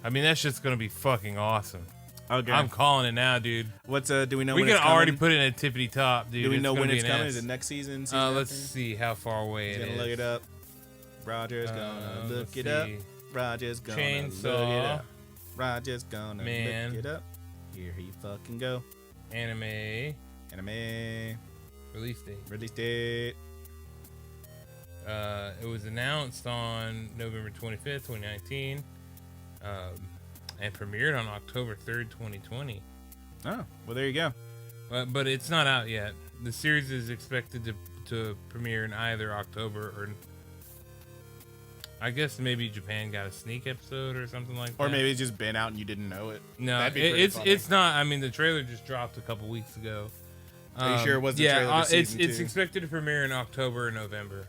S2: I mean, that shit's gonna be fucking awesome.
S1: Okay.
S2: I'm calling it now, dude.
S1: Do we know
S2: we
S1: when it's
S2: can
S1: coming?
S2: already put it in a tippity top, dude.
S1: Do we know when it's coming?
S2: S.
S1: Is it next season?
S2: Let's see how far away it is.
S1: Gonna look it up. Roger's gonna look it up. Roger's gonna
S2: Chainsaw
S1: look it up. Roger's gonna
S2: Man.
S1: look it up. Here he fucking go.
S2: Anime
S1: Release
S2: release date.
S1: date.
S2: It was announced on November 25th, 2019, and premiered on October 3rd, 2020.
S1: Oh, well, there you go.
S2: But it's not out yet. The series is expected to premiere in either October or I guess maybe Japan got a sneak episode or something like that.
S1: Or maybe it's just been out and you didn't know it.
S2: No,
S1: That'd be pretty funny.
S2: it's not. I mean, the trailer just dropped a couple weeks ago.
S1: Are you sure it was the trailer for season
S2: it's
S1: 2?
S2: expected to premiere in October or November.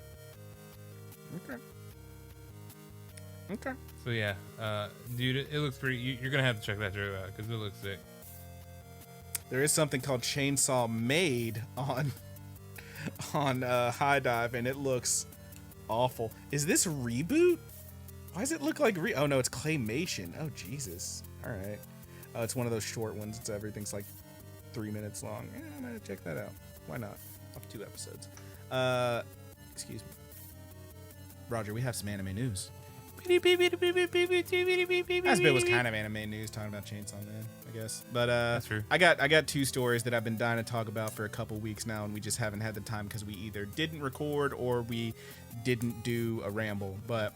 S1: Okay.
S2: So yeah, dude, it looks pretty. You're gonna have to check that trailer out because it looks sick.
S1: There is something called Chainsaw Maid on High Dive, and it looks awful. Is this a reboot? Why does it look like oh no, it's claymation. Oh Jesus. All right. Oh, it's one of those short ones. It's everything's like 3 minutes long. Yeah, I'm gonna check that out. Why not? Up 2 episodes. Excuse me. Roger, we have some anime news. Last bit was kind of anime news, talking about Chainsaw Man, I guess. But
S2: that's true.
S1: I got 2 stories that I've been dying to talk about for a couple weeks now, and we just haven't had the time because we either didn't record or we didn't do a ramble. But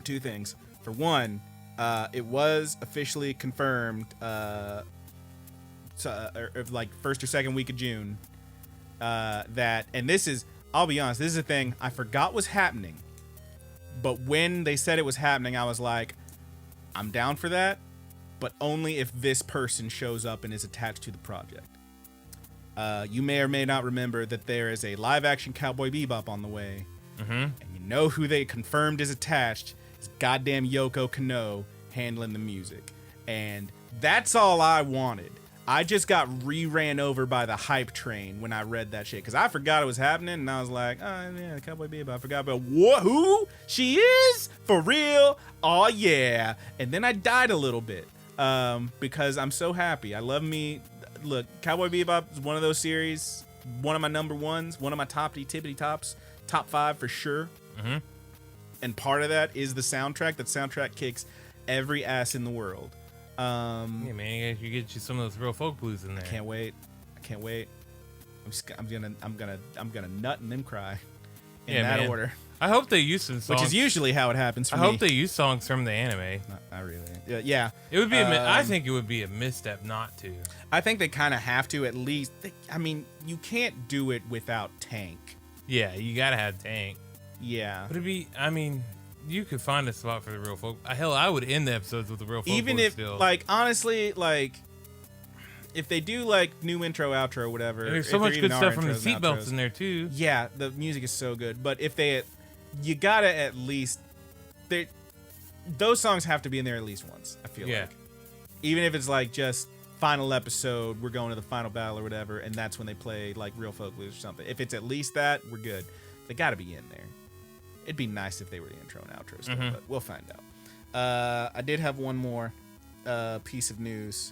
S1: 2 things. For one, it was officially confirmed, like first or second week of June, that, and this is, I'll be honest, this is a thing I forgot was happening. But when they said it was happening, I was like, I'm down for that, but only if this person shows up and is attached to the project. You may or may not remember that there is a live-action Cowboy Bebop on the way.
S2: Mm-hmm.
S1: And you know who they confirmed is attached. It's goddamn Yoko Kanno handling the music. And that's all I wanted. I just got ran over by the hype train when I read that shit. Because I forgot it was happening, and I was like, oh, yeah, Cowboy Bebop. I forgot about who she is? For real? Oh, yeah. And then I died a little bit because I'm so happy. I love me. Look, Cowboy Bebop is one of those series, one of my number ones, one of my tippity tops, top 5 for sure.
S2: Mm-hmm.
S1: And part of that is the soundtrack. That soundtrack kicks every ass in the world.
S2: Yeah, man, you get you some of those real folk blues in there.
S1: I can't wait. I'm gonna nut and then cry in that order.
S2: I hope they use some songs,
S1: which is usually how it happens for me.
S2: I hope they use songs from the anime.
S1: Not really. Yeah.
S2: It would be. I think it would be a misstep not to.
S1: I think they kind of have to at least. I mean, you can't do it without Tank.
S2: Yeah, you gotta have Tank.
S1: Yeah,
S2: but it'd be. I mean, you could find a spot for the real folk. Hell, I would end the episodes with the real folk.
S1: Even if,
S2: still.
S1: like, honestly, like, if they do like new intro, outro, whatever.
S2: And there's so much good stuff from the seatbelts in there too.
S1: Yeah, the music is so good. But if you gotta at least, those songs have to be in there at least once. I feel like, even if it's like just final episode, we're going to the final battle or whatever, and that's when they play like real folk blues or something. If it's at least that, we're good. They gotta be in there. It'd be nice if they were the intro and outro still, but we'll find out. I did have one more piece of news,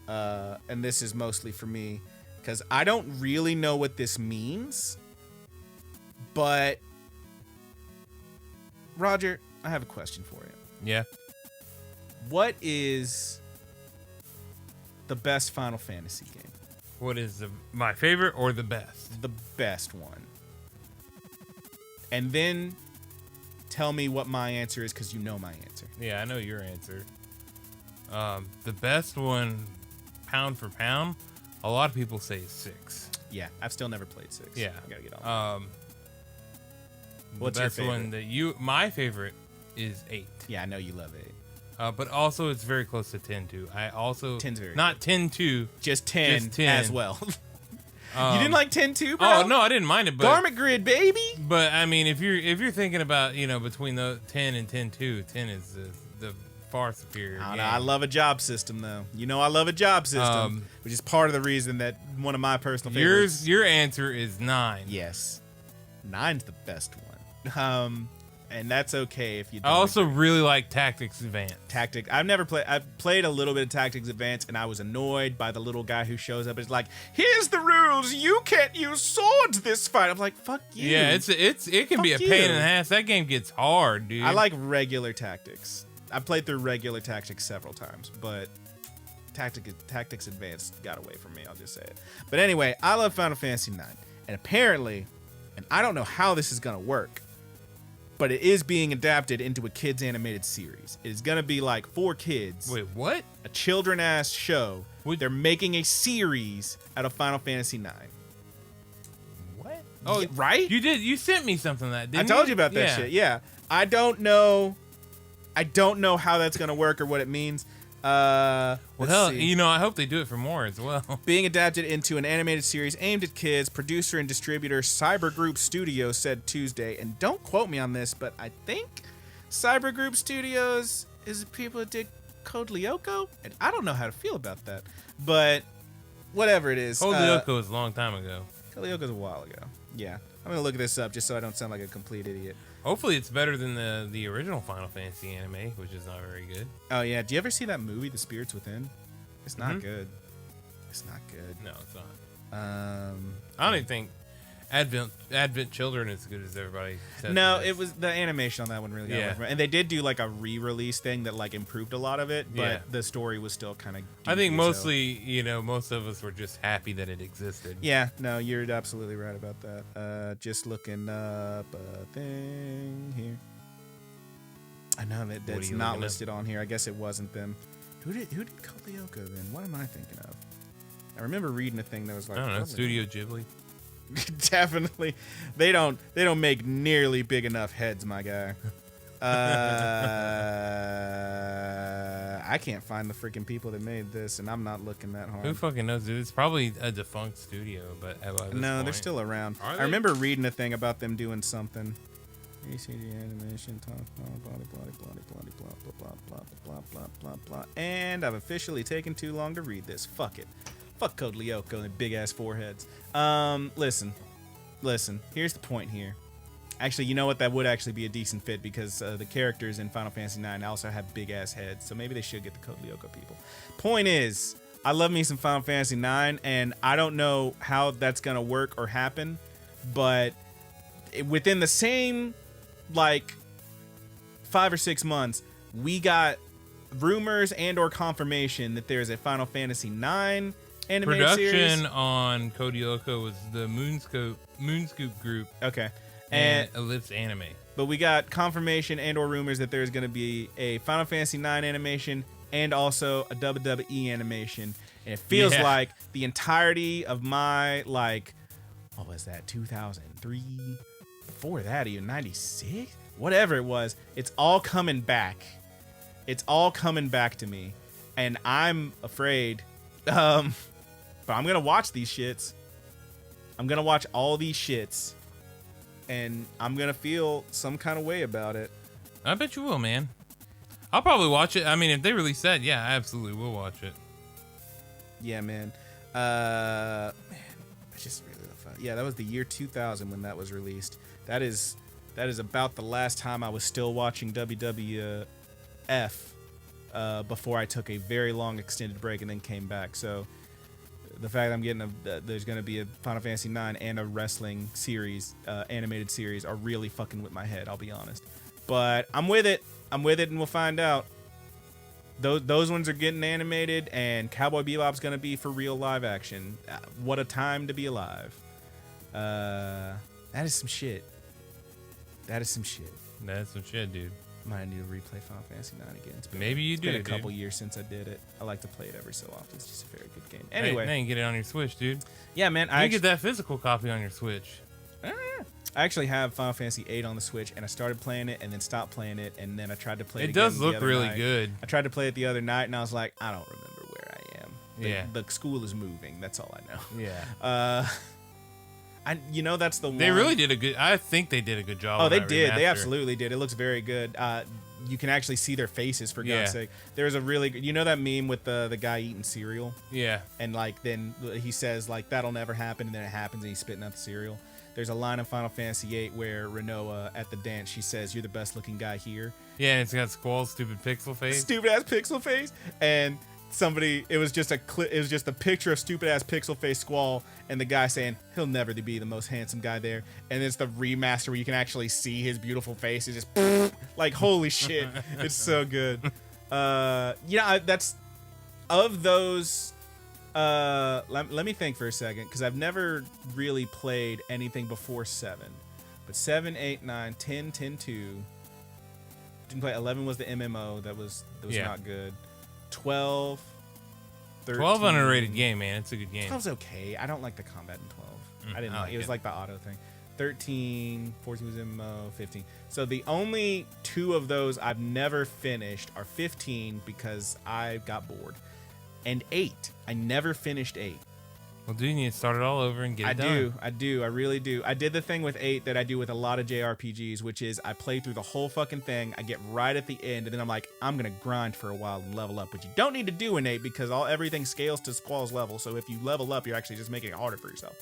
S1: and this is mostly for me, because I don't really know what this means, but Roger, I have a question for you.
S2: Yeah.
S1: What is the best Final Fantasy game?
S2: What is my favorite or the best?
S1: The best one. And then tell me what my answer is, because you know my answer.
S2: Yeah, I know your answer. The best one, pound for pound, a lot of people say 6.
S1: Yeah, I've still never played 6.
S2: Yeah,
S1: I gotta get on.
S2: What's your favorite? One that my favorite is 8.
S1: Yeah, I know you love 8.
S2: But also it's very close to 10 too. I also
S1: 10's very
S2: not 10-2,
S1: just 10 as well. You didn't like 10-2, bro?
S2: Oh no, I didn't mind it. But
S1: Garment Grid, baby.
S2: But I mean, if you're thinking about between the 10 and 10-2, 10 is the far superior.
S1: I love a job system though. I love a job system, which is part of the reason that one of my personal favorites.
S2: Your answer is 9.
S1: Yes, 9's the best one. And that's okay if you don't.
S2: I also really like Tactics Advance.
S1: I've played a little bit of Tactics Advance, and I was annoyed by the little guy who shows up and is like, here's the rules, you can't use swords this fight. I'm like, fuck you.
S2: Yeah, it can be a pain in the ass. That game gets hard, dude.
S1: I like regular Tactics. I've played through regular Tactics several times, but Tactics Advance got away from me, I'll just say it. But anyway, I love Final Fantasy 9. And apparently, and I don't know how this is going to work, but it is being adapted into a kids animated series. It is going to be like for kids.
S2: Wait, what?
S1: A children-ass show. They're making a series out of Final Fantasy 9.
S2: What? Oh,
S1: yeah, right?
S2: You sent me something that, didn't
S1: I told you about that shit. Yeah. I don't know how that's going to work or what it means.
S2: Well, hell, I hope they do it for more as well.
S1: Being adapted into an animated series aimed at kids, producer and distributor Cyber Group Studios said Tuesday, and don't quote me on this, but I think Cyber Group Studios is the people that did Code Lyoko, and I don't know how to feel about that, but whatever it is.
S2: Code Lyoko was a long time ago.
S1: Code Lyoko was a while ago. Yeah, I'm gonna look this up just so I don't sound like a complete idiot.
S2: Hopefully it's better than the original Final Fantasy anime, which is not very good.
S1: Oh yeah, do you ever see that movie, The Spirits Within? It's not good. It's not good.
S2: No, it's not.
S1: I
S2: don't even think Advent Children is as good as everybody says.
S1: No, it was the animation on that one really got away from it. And they did do like a re-release thing that like improved a lot of it, but the story was still kind of.
S2: I think mostly, most of us were just happy that it existed.
S1: Yeah, no, you're absolutely right about that. Just looking up a thing here. I know that's not listed on here. I guess it wasn't them. Who did Kolyoko then? What am I thinking of? I remember reading a thing that was like,
S2: I don't know, Studio Ghibli.
S1: Definitely, they don't make nearly big enough heads, my guy. I can't find the freaking people that made this, and I'm not looking that hard.
S2: Who fucking knows, dude? It's probably a defunct studio, but
S1: no, they're still around. I remember reading a thing about them doing something. ACD animation, blah blah blah blah blah blah blah blah. And I've officially taken too long to read this. Fuck it. Fuck Code Lyoko and big ass foreheads. Listen. Here's the point here. Actually, you know what? That would actually be a decent fit because the characters in Final Fantasy IX also have big ass heads, so maybe they should get the Code Lyoko people. Point is, I love me some Final Fantasy IX, and I don't know how that's gonna work or happen, but within the same 5 or 6 months, we got rumors and or confirmation that there's a Final Fantasy IX animated series.
S2: Production on Code Lyoko was the Moonscoop Group.
S1: Okay.
S2: And Ellipse Anime.
S1: But we got confirmation and or rumors that there's going to be a Final Fantasy IX animation and also a WWE animation. And it feels like the entirety of my, what was that, 2003? Before that, even 96? Whatever it was, it's all coming back. It's all coming back to me. And I'm afraid, but I'm going to watch these shits. I'm going to watch all these shits. And I'm going to feel some kind of way about it.
S2: I bet you will, man. I'll probably watch it. I mean, if they release that, yeah, I absolutely will watch it.
S1: Yeah, man. I just really love that. Yeah, that was the year 2000 when that was released. That is about the last time I was still watching WWF before I took a very long extended break and then came back. So the fact that I'm getting there's going to be a Final Fantasy IX and a wrestling series, animated series, are really fucking with my head, I'll be honest. But I'm with it, and we'll find out. Those ones are getting animated, and Cowboy Bebop's going to be for real live action. What a time to be alive. That is some shit. That's some shit,
S2: dude.
S1: Might need to replay Final Fantasy IX again.
S2: Maybe
S1: it's been a couple years since I did it. I like to play it every so often. It's just a very good game. Anyway,
S2: now you can get it on your Switch, dude.
S1: Yeah, man.
S2: You get that physical copy on your Switch.
S1: I actually have Final Fantasy VIII on the Switch, and I started playing it, and then stopped playing it, and then I tried to play it.
S2: It does look really good.
S1: I tried to play it the other night, and I was like, I don't remember where I am.
S2: Yeah.
S1: The school is moving. That's all I know.
S2: Yeah.
S1: That's the one.
S2: They really did I think they did a good job.
S1: Oh, they did. Remaster. They absolutely did. It looks very good. You can actually see their faces, for God's sake. There's a really good, that meme with the guy eating cereal?
S2: Yeah.
S1: And then he says that'll never happen, and then it happens and he's spitting out the cereal. There's a line in Final Fantasy VIII where Renoa at the dance, she says, "You're the best looking guy here."
S2: Yeah, and it's got Squall's stupid pixel face.
S1: Stupid ass pixel face. And it was just a picture of stupid ass pixel face Squall, and the guy saying he'll never be the most handsome guy there. And it's the remaster where you can actually see his beautiful face. It's just holy shit. It's so good. That's of those. Let me think for a second, because I've never really played anything before 7. But 7, 8, 9, 10, 10, 2. Didn't play 11 was the MMO that was not good. 12, 13.
S2: 12 underrated game, man. It's a good game.
S1: 12's okay. I don't like the combat in 12. I didn't like it. It was like the auto thing. 13, 14 was MMO, 15. So the only 2 of those I've never finished are 15 because I got bored. And 8. I never finished 8.
S2: Well, dude, you need to start it all over and get it done.
S1: I do. I really do. I did the thing with 8 that I do with a lot of JRPGs, which is I play through the whole fucking thing. I get right at the end, and then I'm like, I'm going to grind for a while and level up. But you don't need to do in 8 because everything scales to Squall's level. So if you level up, you're actually just making it harder for yourself.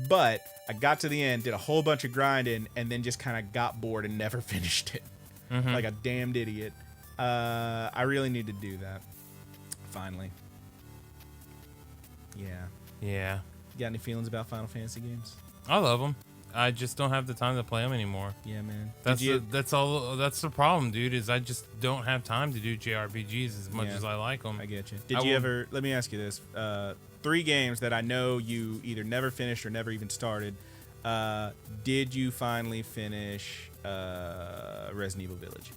S1: But I got to the end, did a whole bunch of grinding, and then just kind of got bored and never finished it. Like a damned idiot. I really need to do that. Finally. Yeah.
S2: Yeah.
S1: You got any feelings about Final Fantasy games?
S2: I love them. I just don't have the time to play them anymore.
S1: Yeah, man.
S2: That's the problem, dude. Is I just don't have time to do JRPGs as much as I like them.
S1: I get you. Did you ever? Let me ask you this: 3 games that I know you either never finished or never even started. Did you finally finish Resident Evil Village?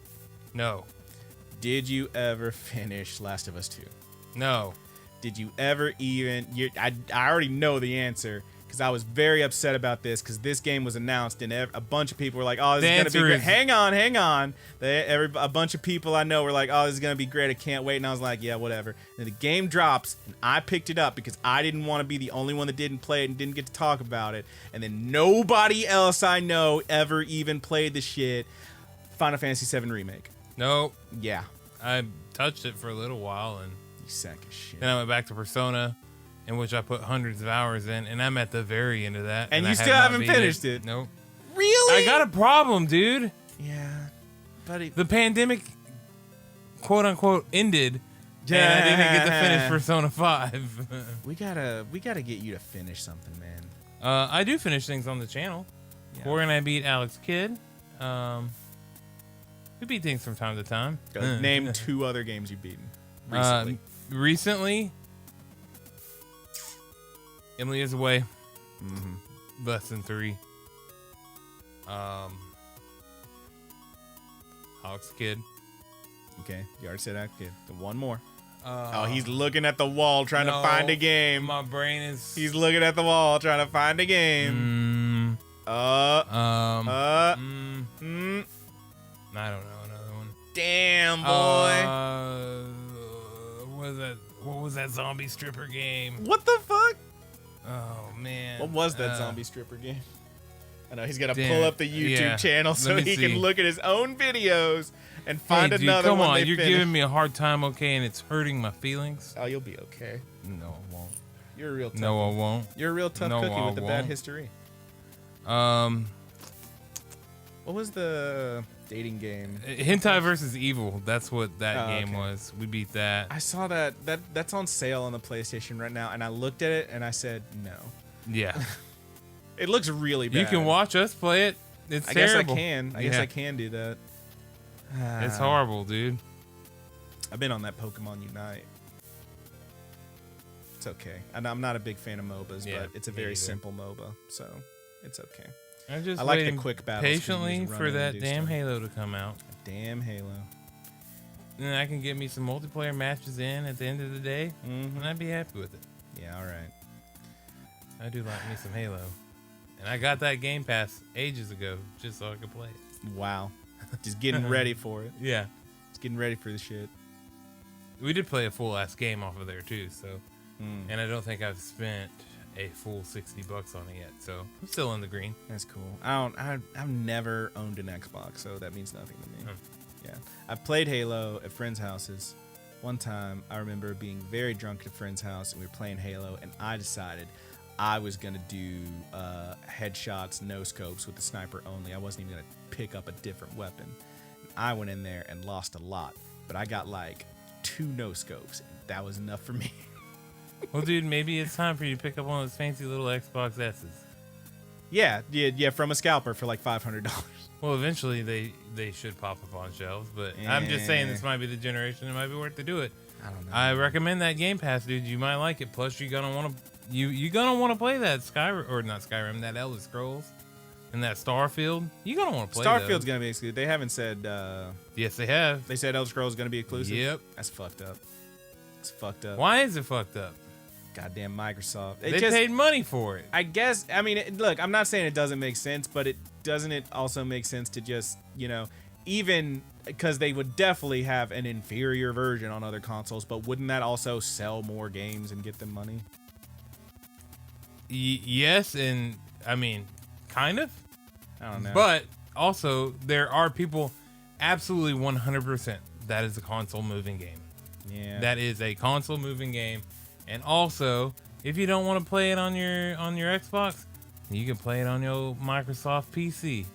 S2: No.
S1: Did you ever finish Last of Us 2?
S2: No.
S1: Did you ever even? I already know the answer. Because I was very upset about this because this game was announced and a bunch of people were like, oh, this is going to be great. Hang on. A bunch of people I know were like, oh, this is going to be great. I can't wait. And I was like, yeah, whatever. And the game drops and I picked it up because I didn't want to be the only one that didn't play it and didn't get to talk about it. And then nobody else I know ever even played the shit. Final Fantasy VII Remake.
S2: Nope.
S1: Yeah.
S2: I touched it for a little while and
S1: you sack of shit.
S2: Then I went back to Persona, in which I put hundreds of hours in, and I'm at the very end of that.
S1: And you still haven't finished it?
S2: Nope.
S1: Really?
S2: I got a problem, dude.
S1: Yeah, buddy.
S2: The pandemic, quote unquote, ended, and I didn't get to finish Persona 5.
S1: we gotta get you to finish something, man.
S2: I do finish things on the channel. Yeah. Corey and I beat Alex Kidd. We beat things from time to time.
S1: Name 2 other games you've beaten
S2: recently. Emily is away. Less than 3. Alex Kidd.
S1: Okay, you already said Alex Kidd. The one more. He's looking at the wall trying to find a game.
S2: My brain is.
S1: He's looking at the wall trying to find a game.
S2: I don't know another one.
S1: Damn, boy.
S2: What was that zombie stripper game?
S1: What the fuck?
S2: Oh man.
S1: What was that zombie stripper game? I know he's gonna pull up the YouTube channel so he can look at his own videos and find another one.
S2: Come on, you're giving me a hard time, okay, and it's hurting my feelings.
S1: Oh, you'll be okay.
S2: No, I won't.
S1: You're a real tough.
S2: No, I won't.
S1: You're a real tough cookie with a bad history. What was the dating game?
S2: Hentai versus Evil. That's what that game was. We beat that.
S1: I saw that. That's on sale on the PlayStation right now, and I looked at it and I said no.
S2: Yeah.
S1: It looks really bad.
S2: You can watch us play it. It's terrible.
S1: I guess I can do that.
S2: It's horrible, dude.
S1: I've been on that Pokemon Unite. It's okay. And I'm not a big fan of MOBAs, but it's a very simple MOBA, so it's okay.
S2: I
S1: like the quick battles.
S2: Patiently for that damn Halo to come out.
S1: Damn Halo.
S2: And I can get me some multiplayer matches in at the end of the day, and I'd be happy with it.
S1: Yeah, all right.
S2: I do like me some Halo. And I got that Game Pass ages ago just so I could play it.
S1: Wow. Just getting ready for it.
S2: Yeah.
S1: Just getting ready for the shit.
S2: We did play a full-ass game off of there, too, so. And I don't think I've spent a full $60 on it yet, so I'm still in the green.
S1: That's cool. I've never owned an Xbox, so that means nothing to me. Yeah. I've played Halo at friends' houses. One time, I remember being very drunk at a friend's house, and we were playing Halo, and I decided I was going to do headshots, no scopes with the sniper only. I wasn't even going to pick up a different weapon. And I went in there and lost a lot, but I got like 2 no scopes. And that was enough for me.
S2: Well, dude, maybe it's time for you to pick up one of those fancy little Xbox S's.
S1: Yeah, from a scalper for like $500.
S2: Well, eventually they should pop up on shelves, but I'm just saying this might be the generation it might be worth to do it.
S1: I don't know.
S2: I recommend that Game Pass, dude. You might like it. Plus, you're gonna want to you're gonna want to play that Skyrim, that Elder Scrolls, and that Starfield. You're gonna want to play.
S1: Starfield's gonna be exclusive. They haven't said.
S2: Yes, they have.
S1: They said Elder Scrolls is gonna be exclusive.
S2: Yep.
S1: That's fucked up. It's fucked up.
S2: Why is it fucked up?
S1: Goddamn Microsoft.
S2: They paid money for it.
S1: I guess. I mean, look, I'm not saying it doesn't make sense, but it also make sense to just, even because they would definitely have an inferior version on other consoles, but wouldn't that also sell more games and get them money?
S2: Yes, and I mean, kind of.
S1: I don't know.
S2: But also, there are people absolutely 100% that is a console moving game.
S1: Yeah.
S2: That is a console moving game. And also, if you don't want to play it on your Xbox, You can play it on your Microsoft PC.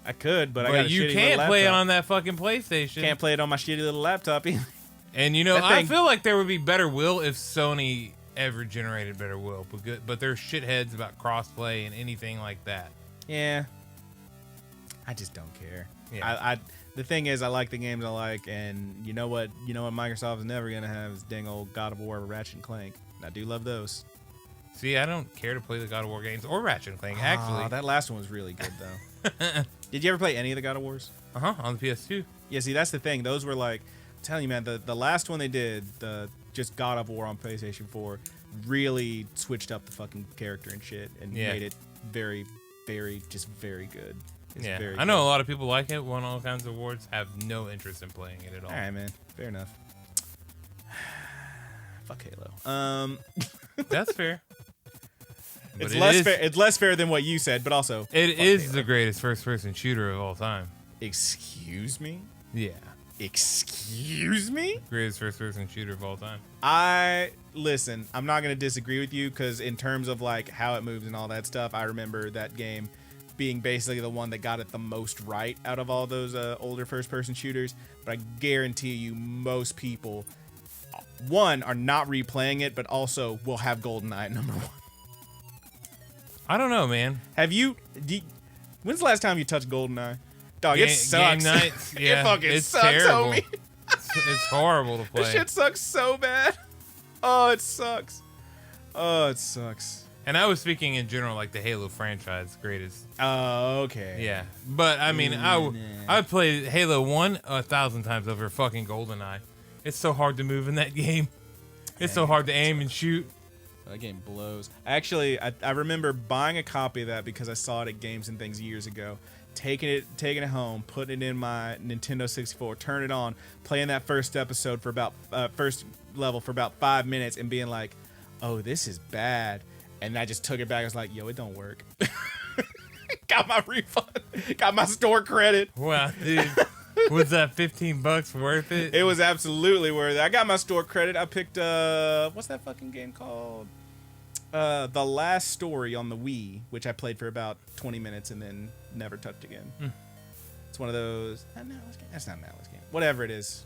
S1: I could, but I got a
S2: you
S1: shitty
S2: can't
S1: little
S2: play it
S1: laptop.
S2: on that fucking PlayStation.
S1: Can't play it on my shitty little laptop either.
S2: And I feel like there would be better will if Sony ever generated better will, but they're shitheads about crossplay and anything like that.
S1: Yeah. I just don't care.
S2: Yeah.
S1: The thing is, I like the games I like, and you know what Microsoft is never gonna have is dang old God of War or Ratchet and Clank. And I do love those.
S2: See, I don't care to play the God of War games or Ratchet and Clank, actually.
S1: That last one was really good, though. Did you ever play any of the God of Wars?
S2: On the PS2.
S1: Yeah, see, that's the thing. Those were like, I'm telling you, man, the last one they did, the just God of War on PlayStation 4, really switched up the fucking character and shit, and made it very, very, just very good.
S2: I know a lot of people like it, won all kinds of awards, have no interest in playing it at all.
S1: All right, man. Fair enough. Fuck Halo.
S2: That's fair.
S1: It's less fair. It's less fair than what you said, but also
S2: it is Halo. The greatest first-person shooter of all time.
S1: Excuse me?
S2: Yeah.
S1: Excuse me?
S2: Greatest first-person shooter of all time.
S1: Listen, I'm not gonna disagree with you because in terms of like how it moves and all that stuff, I remember that game being basically the one that got it the most right out of all those older first-person shooters. But I guarantee you, most people, one, are not replaying it, but also will have GoldenEye at number 1.
S2: I don't know, man.
S1: When's the last time you touched GoldenEye? Dog, it sucks.
S2: Game nights, yeah,
S1: it fucking
S2: it's
S1: sucks,
S2: terrible.
S1: homie.
S2: It's horrible to play.
S1: This shit sucks so bad. Oh, it sucks. Oh, it sucks.
S2: And I was speaking in general, like the Halo franchise, greatest.
S1: Oh, okay.
S2: Yeah, but I mean, I played Halo 1 1,000 times over fucking GoldenEye. It's so hard to move in that game. It's so hard to aim and shoot.
S1: That game blows. Actually, I remember buying a copy of that because I saw it at Games and Things years ago. Taking it home, putting it in my Nintendo 64, turn it on, playing that first episode for about first level for about 5 minutes, and being like, "Oh, this is bad." And I just took it back. I was like, "Yo, it don't work." Got my refund. Got my store credit.
S2: Wow, dude. Was that $15 worth it?
S1: It was absolutely worth it. I got my store credit. I picked what's that fucking game called? The Last Story on the Wii, which I played for about 20 minutes and then never touched again. It's one of those. That's not an Atlas game. Whatever it is.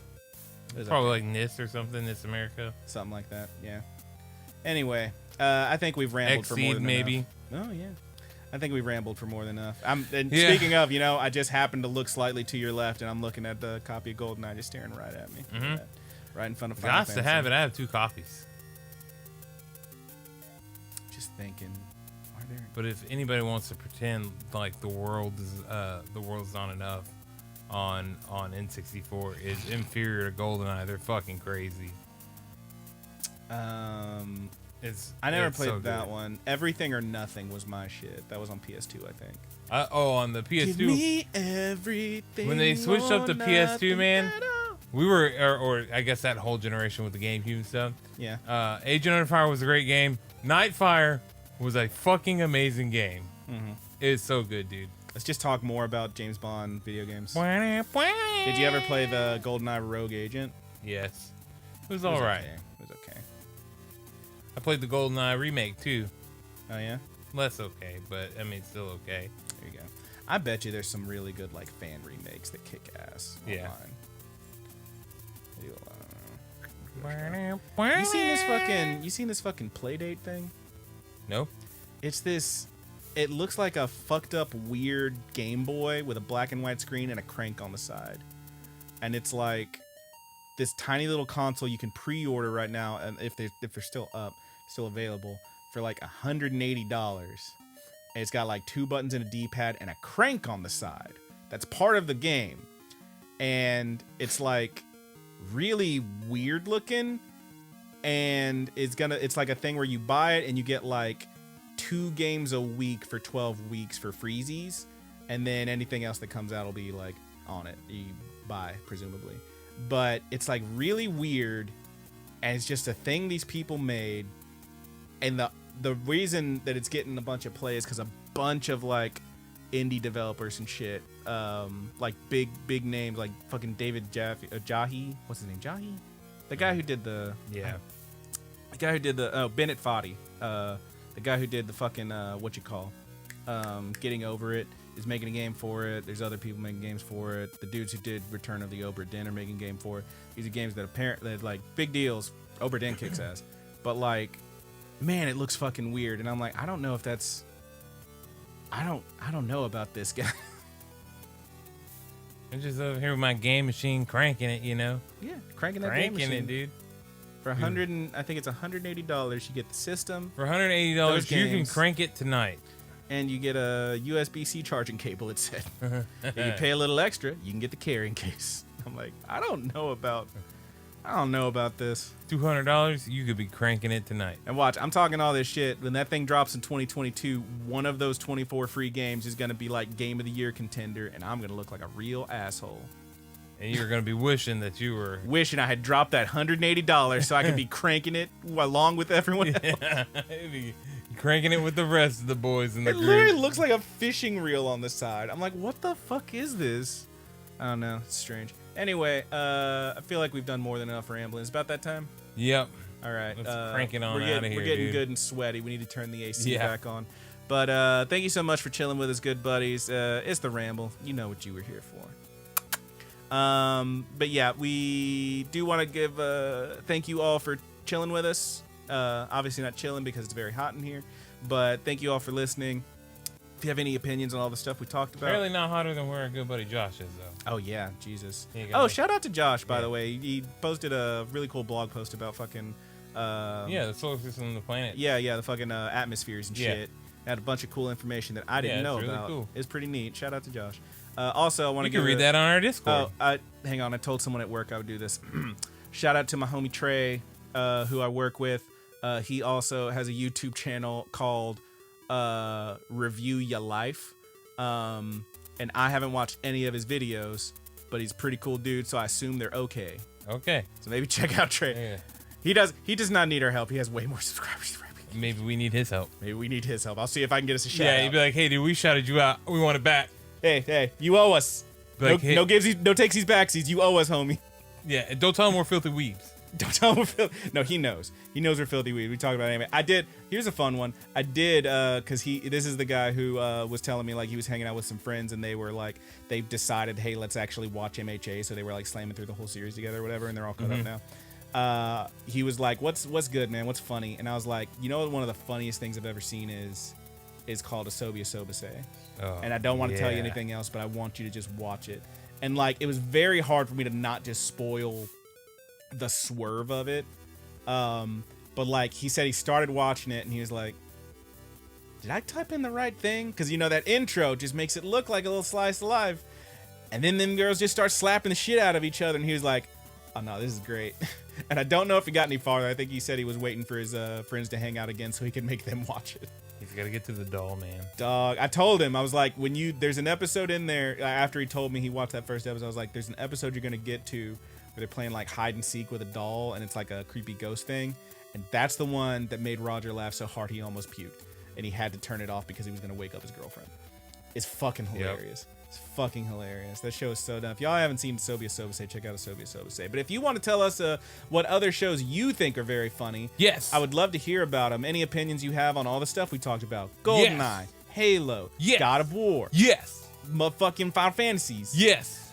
S2: Probably like NIS or something. NIS America.
S1: Something like that. Yeah. Anyway, I think we've rambled for more than
S2: maybe.
S1: enough. Oh yeah. I think we've rambled for more than enough. Speaking of, I just happened to look slightly to your left, and I'm looking at the copy of GoldenEye just staring right at me. Right in front of Final Fantasy.
S2: Got to have it. I have 2 copies.
S1: Just thinking, are there?
S2: But if anybody wants to pretend like the world is not enough on N64 is inferior to GoldenEye, they're fucking crazy.
S1: I never played that one. Everything or Nothing was my shit. That was on PS2, I think.
S2: On the PS2.
S1: Give me everything.
S2: When they switched up to PS2, man, we were, or I guess that whole generation with the GameCube and stuff.
S1: Yeah.
S2: Agent Under Fire was a great game. Nightfire was a fucking amazing game. It's so good, dude.
S1: Let's just talk more about James Bond video games. Did you ever play the GoldenEye Rogue Agent?
S2: Yes. It was alright.
S1: It was okay.
S2: I played the GoldenEye remake too.
S1: Oh yeah?
S2: Less okay, but I mean still okay.
S1: There you go. I bet you there's some really good like fan remakes that kick ass online. You seen this fucking Playdate thing?
S2: No.
S1: It's this. It looks like a fucked up weird Game Boy with a black and white screen and a crank on the side, and it's like this tiny little console you can pre-order right now, and if they're still available for like $180. And it's got like 2 buttons and a D-pad and a crank on the side. That's part of the game, and it's like really weird looking, and it's like a thing where you buy it and you get like 2 games a week for 12 weeks for freezies, and then anything else that comes out will be like on it, you buy presumably. But it's like really weird, and it's just a thing these people made, and the reason that it's getting a bunch of play is because a bunch of like indie developers and shit, like big names like fucking David Jahi, what's his name, Jahi, the guy who did the Bennett Foddy, the guy who did the fucking Getting Over It is making a game for it. There's other people making games for it. The dudes who did Return of the Obra Dinn are making a game for it. These are games that apparently like big deals. Obra Dinn kicks ass, but like, man, it looks fucking weird. And I'm like, I don't know if that's. I don't know about this guy.
S2: I'm just over here with my game machine cranking it, you know.
S1: Yeah, cranking that game machine,
S2: it, dude.
S1: For I think it's $180. You get the system.
S2: For $180, you can crank it tonight. And
S1: you get a USB-C charging cable. It said. If you pay a little extra, you can get the carrying case. I'm like, I don't know about this.
S2: $200, you could be cranking it tonight.
S1: And watch, I'm talking all this shit. When that thing drops in 2022, one of those 24 free games is going to be like Game of the Year contender, and I'm going to look like a real asshole.
S2: And you're going to be wishing that you were...
S1: Wishing I had dropped that $180 so I could be cranking it along with everyone else.
S2: Yeah, be cranking it with the rest of the boys in the group.
S1: It literally looks like a fishing reel on the side. I'm like, what the fuck is this? I don't know. It's strange. Anyway, I feel like we've done more than enough rambling. It's about that time?
S2: Yep.
S1: All right.
S2: Let's crank it on out of here,
S1: We're getting
S2: dude.
S1: good and sweaty. We need to turn the AC back on. But thank you so much for chilling with us, good buddies. It's the Ramble. You know what you were here for. But yeah, we do want to give thank you all for chilling with us. Obviously not chilling because it's very hot in here. But thank you all for listening. If you have any opinions on all the stuff we talked about.
S2: Apparently not hotter than where our good buddy Josh is, though.
S1: Oh, yeah. Jesus. Oh, shout out to Josh, by the way. He posted a really cool blog post about fucking...
S2: the solar system and the planet.
S1: Yeah, the fucking atmospheres and shit. Had a bunch of cool information that I didn't know
S2: really
S1: about.
S2: Cool.
S1: It's pretty neat. Shout out to Josh. Also, I want to
S2: You can read that on our Discord.
S1: Hang on. I told someone at work I would do this. Shout out to my homie Trey, who I work with. He also has a YouTube channel called Review Ya Life. And I haven't watched any of his videos, but he's a pretty cool dude, so I assume they're okay.
S2: Okay.
S1: So maybe check out Trey.
S2: Yeah.
S1: He does not need our help. He has way more subscribers.
S2: Maybe we need his help.
S1: Maybe we need his help. I'll see if I can get us a shout out.
S2: Yeah, you'd be like, hey, dude, we shouted you out. We want it back.
S1: Hey, you owe us.
S2: Like,
S1: no givesies, no takesies, backsies. You owe us, homie.
S2: Yeah, and don't tell him we're filthy weebs.
S1: Don't tell him we're filthy. No, he knows. He knows we're filthy weebs. We talked about anime. Here's a fun one. I did, because this is the guy who was telling me, like, he was hanging out with some friends, and they were like, they decided, hey, let's actually watch MHA. So they were like slamming through the whole series together or whatever, and they're all caught up now. He was like, what's good, man? What's funny? And I was like, you know what, one of the funniest things I've ever seen is called Asobi Asobase. Oh, and I don't want to tell you anything else, but I want you to just watch it. And like, it was very hard for me to not just spoil the swerve of it. But like, he said he started watching it and he was like, did I type in the right thing? Because you know that intro just makes it look like a little slice of life. And then them girls just start slapping the shit out of each other. And he was like, oh no, this is great. And I don't know if he got any farther. I think he said he was waiting for his friends to hang out again so he could make them watch it.
S2: He's got to get to the doll, man.
S1: Dog, I told him, I was like, there's an episode in there, after he told me he watched that first episode, I was like, there's an episode you're going to get to where they're playing like hide and seek with a doll and it's like a creepy ghost thing. And that's the one that made Roger laugh so hard he almost puked. And he had to turn it off because he was going to wake up his girlfriend. It's fucking hilarious. Yep. It's fucking hilarious. That show is so dumb. If y'all haven't seen Asobi Asobase, check out Asobi Asobase. But if you want to tell us what other shows you think are very funny,
S2: yes,
S1: I would love to hear about them. Any opinions you have on all the stuff we talked about. GoldenEye, Halo, God of War, motherfucking Final Fantasies,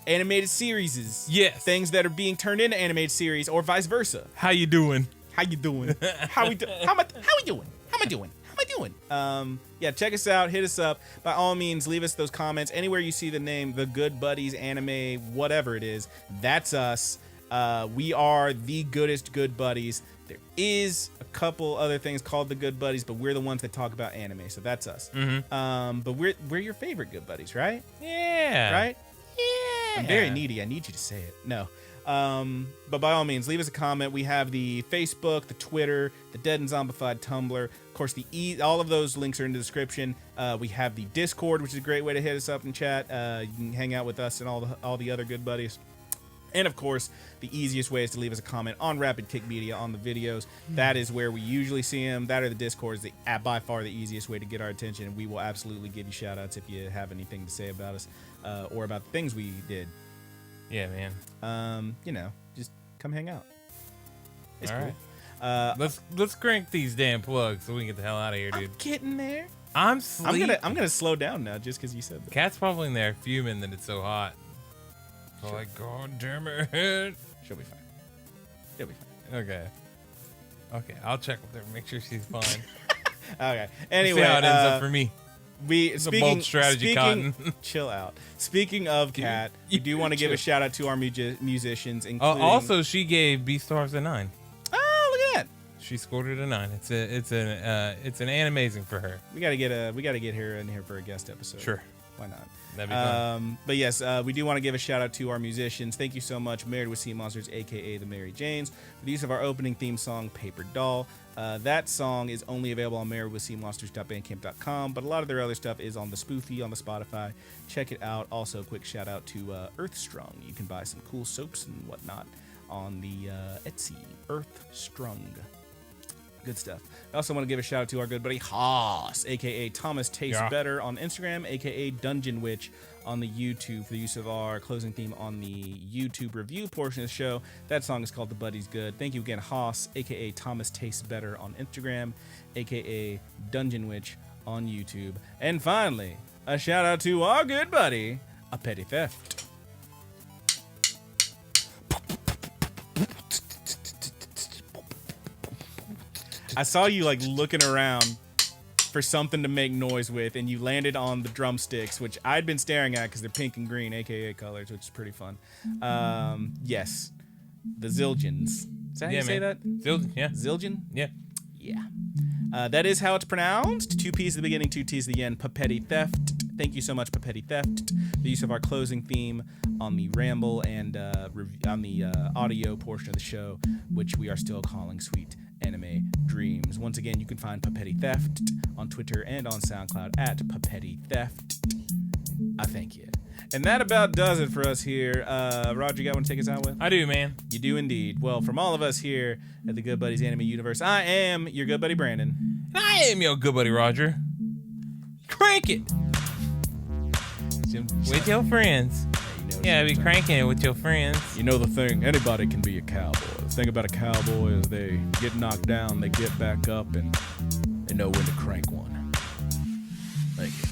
S1: animated series, things that are being turned into animated series or vice versa.
S2: How you doing?
S1: How you doing? How we doing? How am I doing? Check us out, hit us up. By all means, leave us those comments anywhere you see the name The Good Buddies Anime, whatever it is. That's us. We are the goodest good buddies. There is a couple other things called the Good Buddies, but we're the ones that talk about anime, so that's us. But we're your favorite good buddies, right?
S2: Yeah.
S1: Right?
S2: Yeah.
S1: I'm very needy. I need you to say it. No. But by all means, leave us a comment. We have the Facebook, the Twitter, the Dead and Zombified Tumblr. Of course, all of those links are in the description. We have the Discord, which is a great way to hit us up and chat. You can hang out with us and all the other good buddies. And of course, the easiest way is to leave us a comment on Rapid Kick Media on the videos. That is where we usually see them. That or the Discord is by far the easiest way to get our attention. And we will absolutely give you shout outs if you have anything to say about us or about the things we did.
S2: Yeah, man.
S1: Just come hang out. It's
S2: all
S1: cool.
S2: Right. Let's crank these damn plugs so we can get the hell out of here, dude.
S1: I'm getting there.
S2: I'm sleepy.
S1: I'm gonna slow down now just because you said that.
S2: Cat's probably in there fuming that it's so hot. So sure. Like, God damn it.
S1: She'll be fine. She'll be fine.
S2: Okay, I'll check with her. Make sure she's fine.
S1: Okay. Anyway,
S2: see how it ends up for me.
S1: It's
S2: a bold strategy, Cotton.
S1: Chill out. Speaking of Cat, we do want to give a shout out to our musicians, including.
S2: Also, she gave Beastars a 9.
S1: Oh, look at that!
S2: She scored it a 9. It's an animazing for her.
S1: We gotta get her in here for a guest episode.
S2: Sure.
S1: Why not?
S2: That'd be fun.
S1: But yes, we do want to give a shout out to our musicians. Thank you so much, Married with Seamonsters, aka the Mary Janes, for the use of our opening theme song, Paperdoll. That song is only available on marriedwithseamonsters.bandcamp.com, but a lot of their other stuff is on the Spoofy on the Spotify. Check it out. Also, a quick shout out to Earthstrung. You can buy some cool soaps and whatnot on the Etsy, Earthstrung. Good stuff. I also want to give a shout out to our good buddy Haas, aka Thomas Tastes Better on Instagram, aka Dungeon Witch on the YouTube, for the use of our closing theme on the YouTube review portion of the show. That song is called The Buddy's Good. Thank you again, Haas, aka Thomas Tastes Better on Instagram, aka Dungeon Witch on YouTube. And finally, a shout out to our good buddy, A Petty Theft. I saw you like looking around for something to make noise with, and you landed on the drumsticks, which I'd been staring at because they're pink and green, aka colors, which is pretty fun. Yes, the Zildjians. Is that how you say that?
S2: Zildjian, yeah.
S1: Zildjian?
S2: Yeah.
S1: Yeah. That is how it's pronounced. 2 P's at the beginning, 2 T's at the end. Petty Theft. Thank you so much, Petty Theft. The use of our closing theme on the Ramble and on the audio portion of the show, which we are still calling Sweet Anime Dreams. Once again, you can find Papetti Theft on Twitter and on SoundCloud at Papetti Theft. I thank you. And that about does it for us here. Roger, you got one to take us out with?
S2: I do, man.
S1: You do indeed. Well, from all of us here at the Good Buddies Anime Universe, I am your good buddy Brandon.
S2: And I am your good buddy Roger. Crank it! With your friends. Yeah, be cranking it with your friends.
S1: You know the thing, anybody can be a cowboy. The thing about a cowboy is they get knocked down, they get back up, and they know when to crank one. Thank you.